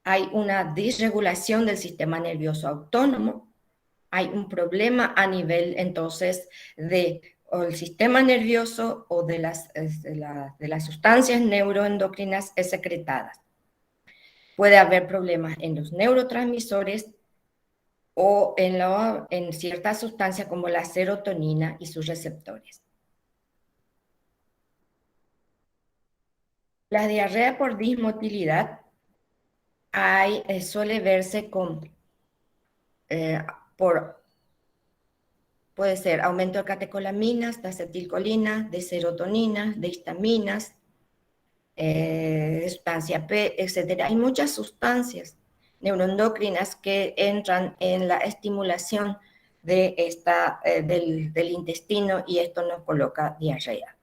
hay una disregulación del sistema nervioso autónomo, hay un problema a nivel entonces del sistema nervioso o de las sustancias neuroendocrinas secretadas. Puede haber problemas en los neurotransmisores o en ciertas sustancias como la serotonina y sus receptores. La diarrea por dismotilidad suele verse puede ser aumento de catecolaminas, de acetilcolina, de serotonina, de histaminas, sustancia P, etc. Hay muchas sustancias neuroendocrinas que entran en la estimulación del intestino y esto nos coloca diarrea.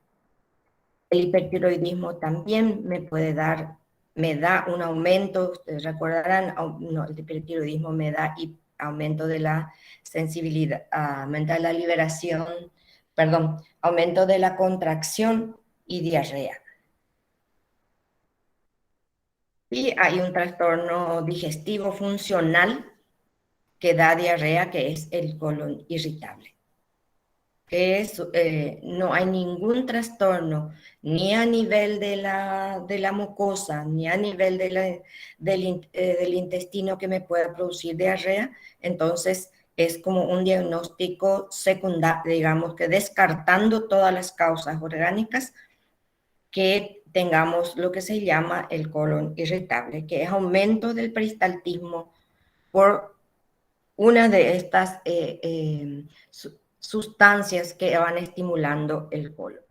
El hipertiroidismo también me da un aumento, ustedes recordarán, no, el hipertiroidismo me da aumento de la sensibilidad, aumenta la liberación, perdón, aumento de la contracción y diarrea. Y hay un trastorno digestivo funcional que da diarrea, que es el colon irritable. No hay ningún trastorno, ni a nivel de la mucosa, ni a nivel del intestino que me pueda producir diarrea. Entonces, es como un diagnóstico secundario, digamos que descartando todas las causas orgánicas, que tengamos lo que se llama el colon irritable, que es aumento del peristaltismo por una de estas sustancias que van estimulando el colon.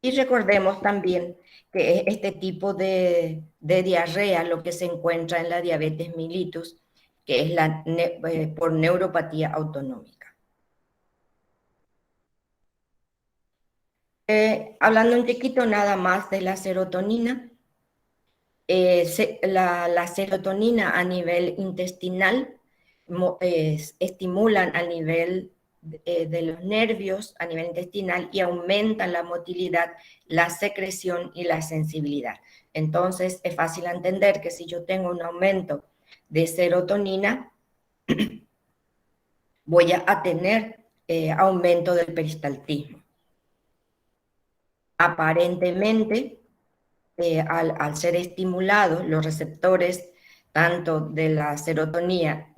Y recordemos también que este tipo de diarrea, lo que se encuentra en la diabetes mellitus, que es por neuropatía autonómica. Hablando un poquito nada más de la serotonina, la serotonina a nivel intestinal estimulan al nivel de los nervios a nivel intestinal y aumentan la motilidad, la secreción y la sensibilidad. Entonces es fácil entender que si yo tengo un aumento de serotonina, voy a tener aumento del peristaltismo. Aparentemente, al ser estimulados los receptores tanto de la serotonina,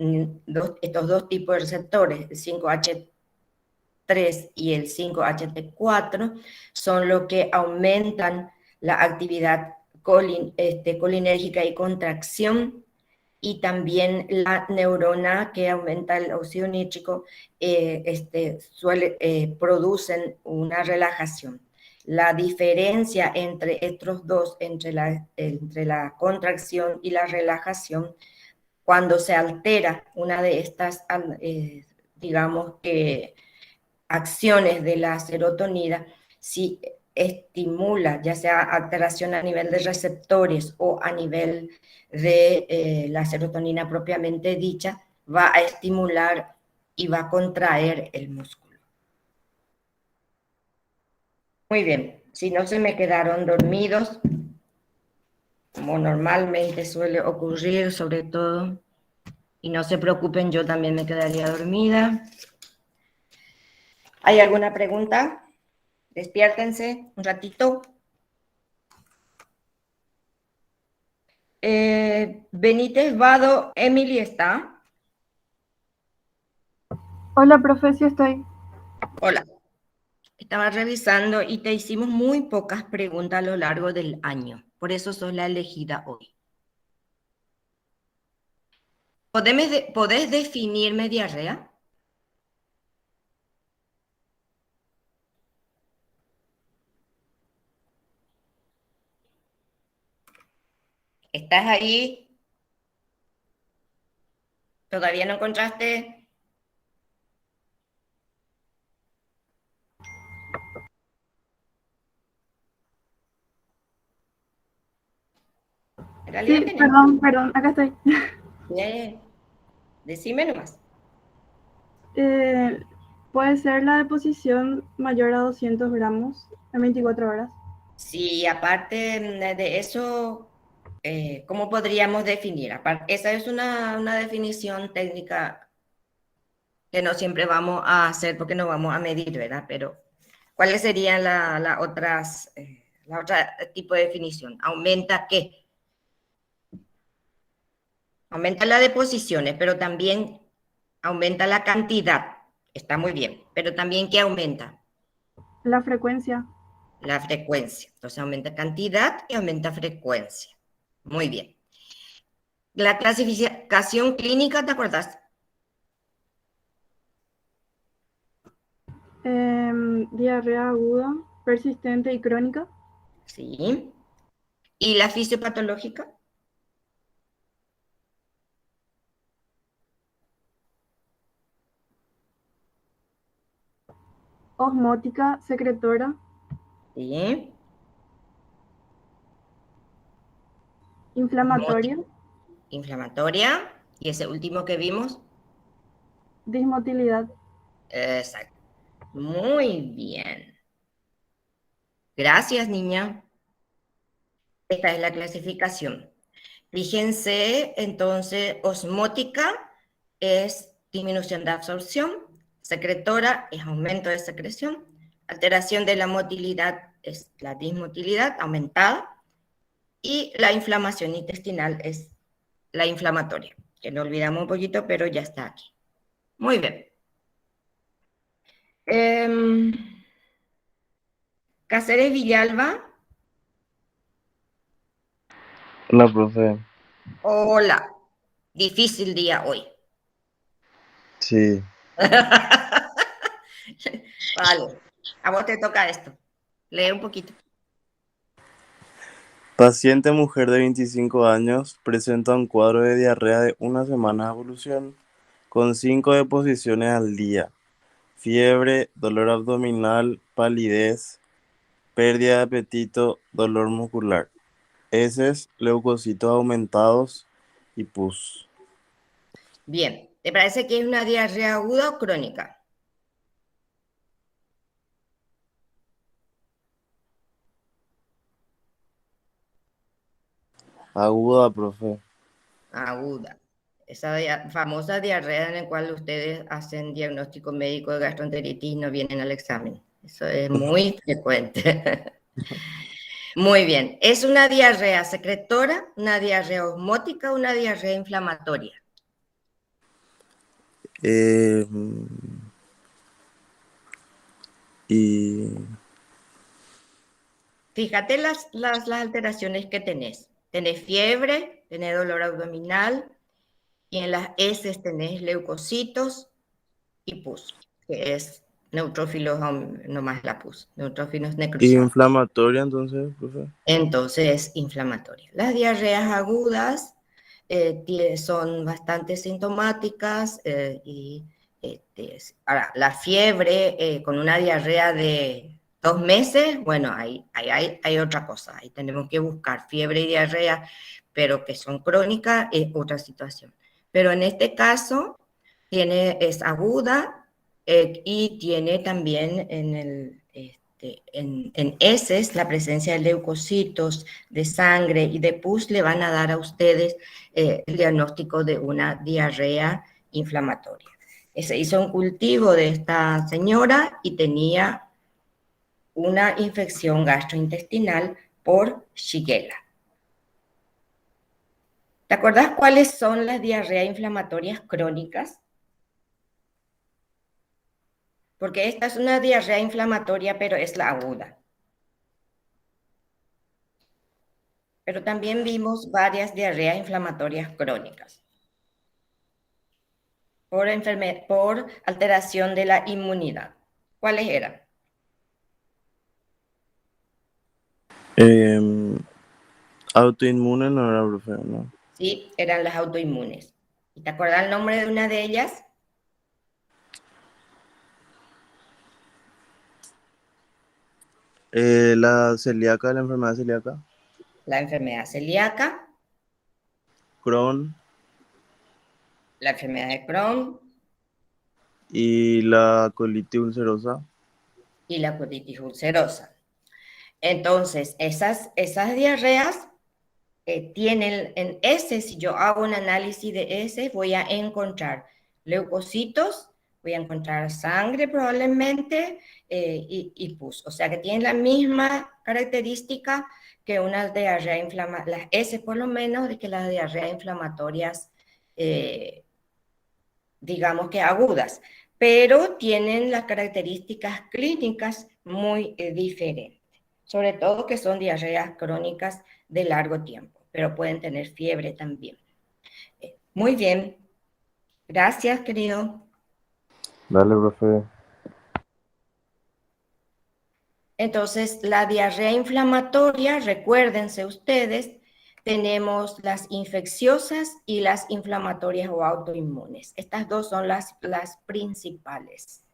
estos dos tipos de receptores, el 5H3 y el 5HT4, son los que aumentan la actividad colinérgica y contracción, y también la neurona que aumenta el óxido nítrico, producen una relajación. La diferencia entre estos dos, entre la contracción y la relajación, cuando se altera una de estas, digamos que acciones de la serotonina, si estimula, ya sea alteración a nivel de receptores o a nivel de la serotonina propiamente dicha, va a estimular y va a contraer el músculo. Muy bien, si no se me quedaron dormidos, como normalmente suele ocurrir, sobre todo, y no se preocupen, yo también me quedaría dormida. ¿Hay alguna pregunta? Despiértense un ratito. Benítez Vado, Emily está. Hola, profe, sí estoy. Hola. Estaba revisando y te hicimos muy pocas preguntas a lo largo del año. Por eso sos la elegida hoy. ¿Podés definirme diarrea? ¿Estás ahí? ¿Todavía no encontraste? En realidad Sí, tenemos. perdón, acá estoy. Decime nomás. Eh, Puede ser la deposición mayor a 200 gramos en 24 horas. Sí, aparte de eso, ¿cómo podríamos definir? Esa es una definición técnica que no siempre vamos a hacer porque no vamos a medir, ¿verdad? Pero, ¿cuáles serían la otra tipo de definición? ¿Aumenta qué? Aumenta las deposiciones, pero también aumenta la cantidad. Está muy bien, pero también ¿qué aumenta? La frecuencia, La frecuencia. Entonces aumenta cantidad y aumenta frecuencia. Muy bien. La clasificación clínica, ¿te acuerdas? diarrea aguda, persistente y crónica, Sí. ¿Y la fisiopatológica? osmótica, secretora, Sí. inflamatoria, Inflamatoria. Y ese último que vimos. dismotilidad, Exacto. Muy bien. Gracias, niña. Esta es la clasificación. Fíjense, entonces, osmótica es disminución de absorción, secretora es aumento de secreción, alteración de la motilidad es la dismotilidad aumentada, y la inflamación intestinal es la inflamatoria, que lo olvidamos un poquito, pero ya está aquí. Muy bien. Cáceres Villalba. Hola, profe. Hola. Difícil día hoy. Sí. Vale. A vos te toca esto. Lee un poquito. Paciente mujer de 25 años presenta un cuadro de diarrea de una semana de evolución con 5 deposiciones al día, fiebre, dolor abdominal, palidez, pérdida de apetito, dolor muscular, heces, leucocitos aumentados y pus. Bien. ¿Te parece que es una diarrea aguda o crónica? Aguda, profe. Aguda. Esa famosa diarrea en la cual ustedes hacen diagnóstico médico de gastroenteritis y no vienen al examen. Eso es muy frecuente. Muy bien. ¿Es una diarrea secretora, una diarrea osmótica o una diarrea inflamatoria? Eh, y Fíjate las alteraciones que tenés. Tenés fiebre, tenés dolor abdominal y en las heces tenés leucocitos y pus, que es neutrófilos, no más la pus, neutrófilos necrosales. inflamatoria, entonces, profe. Entonces, inflamatoria. Las diarreas agudas son bastante sintomáticas y ahora, la fiebre con una diarrea de 2 meses, bueno, hay otra cosa, ahí tenemos que buscar fiebre y diarrea, pero que son crónicas, es otra situación. Pero en este caso es aguda y tiene también en heces la presencia de leucocitos, de sangre y de pus le van a dar a ustedes el diagnóstico de una diarrea inflamatoria. Se hizo un cultivo de esta señora y tenía una infección gastrointestinal por Shigella. ¿Te acordás cuáles son las diarreas inflamatorias crónicas? Porque esta es una diarrea inflamatoria, pero es la aguda. Pero también vimos varias diarreas inflamatorias crónicas por alteración de la inmunidad. ¿Cuáles eran? Autoinmune no era, profe, ¿no? Sí, eran las autoinmunes. ¿Y te acuerdas el nombre de una de ellas? La celíaca, la enfermedad celíaca, La enfermedad celíaca, Crohn la enfermedad de Crohn y la colitis ulcerosa. y la colitis ulcerosa. Entonces, esas diarreas tienen en ese, si yo hago un análisis de ese, voy a encontrar leucocitos, voy a encontrar sangre probablemente y pus. O sea que tienen la misma característica que una diarrea inflamatoria, las S por lo menos, de que las diarreas inflamatorias, digamos que agudas, pero tienen las características clínicas muy diferentes, sobre todo que son diarreas crónicas de largo tiempo, pero pueden tener fiebre también. Muy bien, gracias querido. Dale, profe. Entonces, la diarrea inflamatoria, recuérdense ustedes, tenemos las infecciosas y las inflamatorias o autoinmunes. Estas dos son las principales.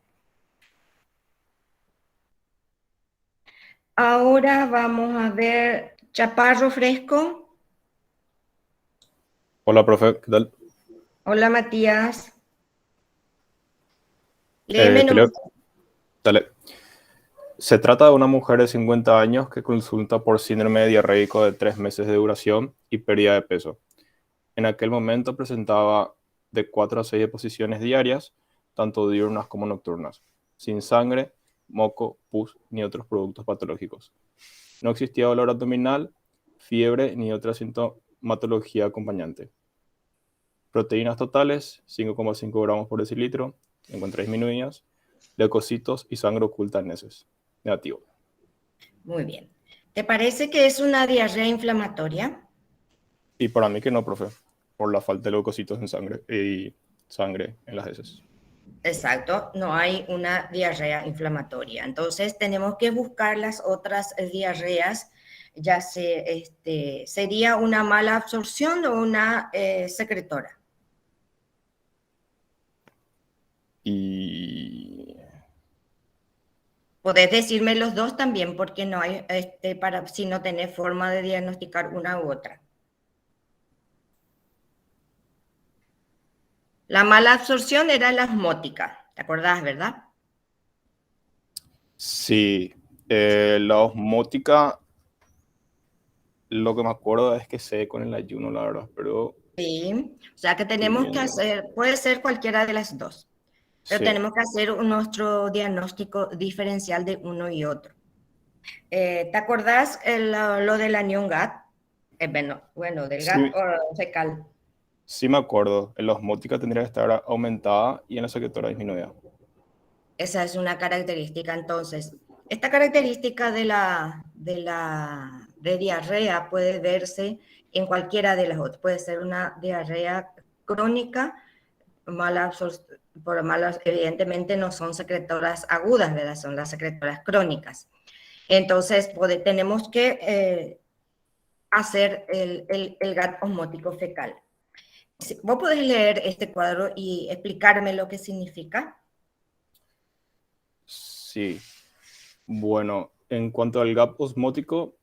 Ahora vamos a ver chaparro fresco. Hola, profe, ¿qué tal? Hola, Matías. Léeme Te nomás. leo, dale. Se trata de una mujer de 50 años que consulta por síndrome diarreico de 3 meses de duración y pérdida de peso. En aquel momento presentaba de 4 a 6 deposiciones diarias, tanto diurnas como nocturnas, sin sangre, moco, pus ni otros productos patológicos. No existía dolor abdominal, fiebre ni otra sintomatología acompañante. Proteínas totales, 5,5 gramos por decilitro, se encuentran disminuidas. Leucocitos y sangre oculta en heces. Negativo. Muy bien. ¿Te parece que es una diarrea inflamatoria? Y para mí que no, profe, por la falta de leucocitos en sangre y sangre en las heces. Exacto, no hay una diarrea inflamatoria. Entonces tenemos que buscar las otras diarreas, ya sería una mala absorción o una secretora. Y Podés decirme los dos también, porque no hay, para si no tenés forma de diagnosticar una u otra. La mala absorción era la osmótica, ¿te acordás, verdad? sí, la osmótica, lo que me acuerdo es que sé con el ayuno, la verdad, pero Sí, o sea que estoy tenemos que viendo. hacer, puede ser cualquiera de las dos, pero Sí, tenemos que hacer nuestro diagnóstico diferencial de uno y otro. ¿Te acordás lo del anión GAT? Bueno, del GAT sí, o fecal. sí me acuerdo. En la osmótica tendría que estar aumentada y en la secretora disminuida. Esa es una característica. Entonces, esta característica de diarrea puede verse en cualquiera de las otras. Puede ser una diarrea crónica, evidentemente no son secretoras agudas, ¿verdad? Son las secretoras crónicas. Entonces, tenemos que hacer el GAT osmótico fecal. ¿Vos podés leer este cuadro y explicarme lo que significa? Sí. Bueno, en cuanto al gap osmótico,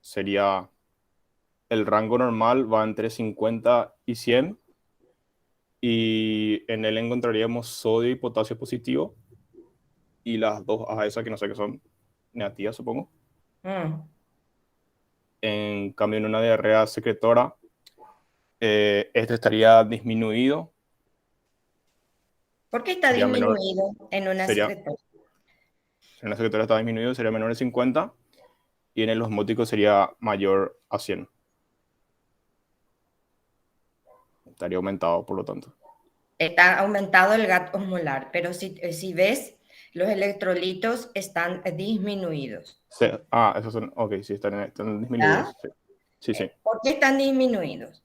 sería el rango normal va entre 50 y 100 y en él encontraríamos sodio y potasio positivo y las dos AS que no sé qué son negativas, supongo. Mm. En cambio, en una diarrea secretora, este estaría disminuido, ¿Por qué está sería menor, disminuido en una sería, secretoria? en la secretora está disminuido, sería menor de 50 y en el osmótico sería mayor a 100. Estaría aumentado, por lo tanto. Está aumentado el GAT osmolar, pero si ves, los electrolitos están disminuidos. Sí, esos son, ok, sí, están ¿Ya? disminuidos. Sí, sí. Sí. ¿Por qué están disminuidos?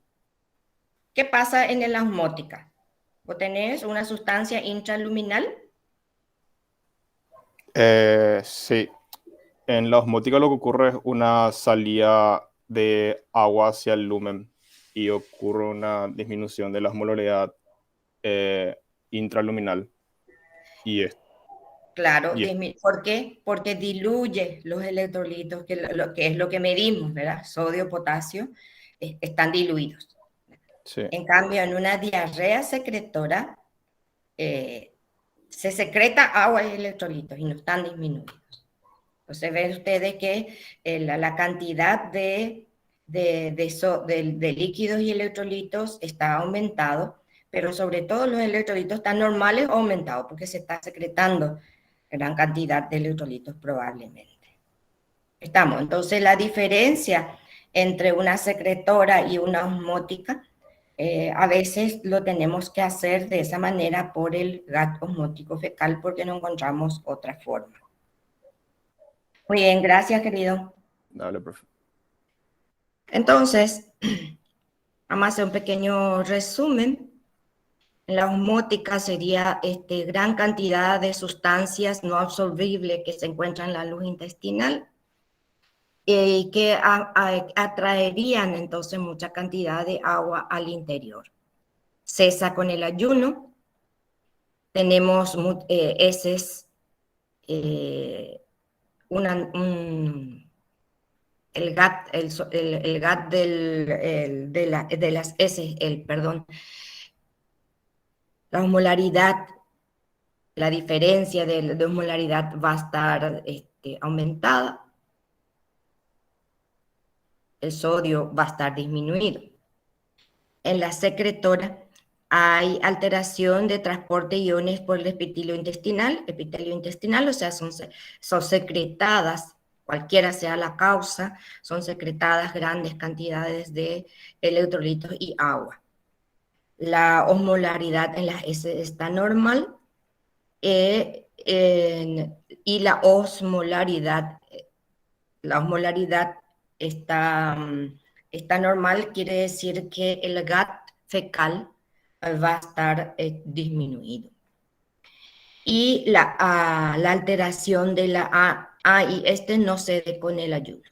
¿Qué pasa en la osmótica? ¿Vos tenés una sustancia intraluminal? Sí, en la osmótica lo que ocurre es una salida de agua hacia el lumen y ocurre una disminución de la osmolaridad eh, intraluminal. Y es, Claro, y es- ¿por qué? Porque diluye los electrolitos, que es lo que medimos, ¿verdad? Sodio, potasio, están diluidos. sí, En cambio, en una diarrea secretora, eh, se secreta agua y electrolitos y no están disminuidos. Entonces ven ustedes que la cantidad de líquidos y electrolitos está aumentado, pero sobre todo los electrolitos están normales o aumentados porque se está secretando gran cantidad de electrolitos probablemente. Estamos, entonces la diferencia entre una secretora y una osmótica, a veces lo tenemos que hacer de esa manera por el GAT osmótico fecal porque no encontramos otra forma. Muy bien, gracias, querido. dale, profe. Entonces, vamos a hacer un pequeño resumen. La osmótica sería gran cantidad de sustancias no absorbibles que se encuentran en la luz intestinal y que atraerían entonces mucha cantidad de agua al interior. Cesa con el ayuno. Tenemos heces, una, el GAT, el GAT de las S, perdón, la osmolaridad, la diferencia de osmolaridad va a estar aumentada, el sodio va a estar disminuido. En la secretora hay alteración de transporte de iones por el epitelio intestinal, o sea, son secretadas, cualquiera sea la causa, son secretadas grandes cantidades de electrolitos y agua. La osmolaridad en las S está normal y la osmolaridad está normal, quiere decir que el GAT fecal va a estar disminuido. Y la alteración de la A y no cede con el ayuno.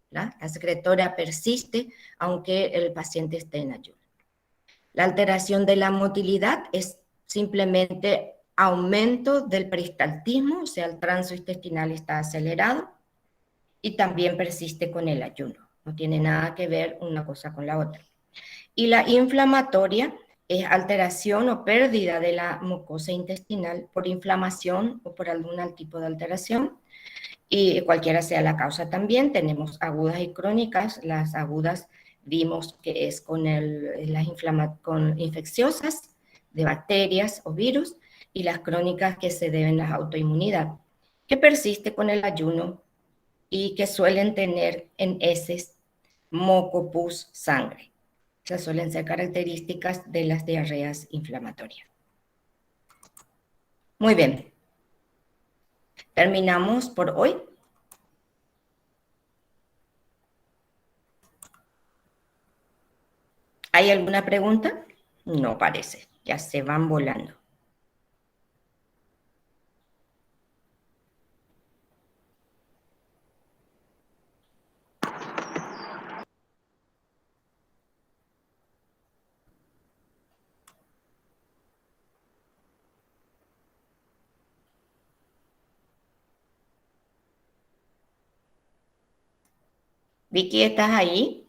La secretoria persiste aunque el paciente esté en ayuno. La alteración de la motilidad es simplemente aumento del peristaltismo, o sea, el tránsito intestinal está acelerado y también persiste con el ayuno. No tiene nada que ver una cosa con la otra. Y la inflamatoria es alteración o pérdida de la mucosa intestinal por inflamación o por algún tipo de alteración. Y cualquiera sea la causa también, tenemos agudas y crónicas. Las agudas vimos que es con infecciosas de bacterias o virus, y las crónicas que se deben a la autoinmunidad, que persiste con el ayuno y que suelen tener en heces, moco, pus, sangre. Esas suelen ser características de las diarreas inflamatorias. Muy bien. Terminamos por hoy. ¿Hay alguna pregunta? No parece. Ya se van volando. Vicky, ¿estás ahí?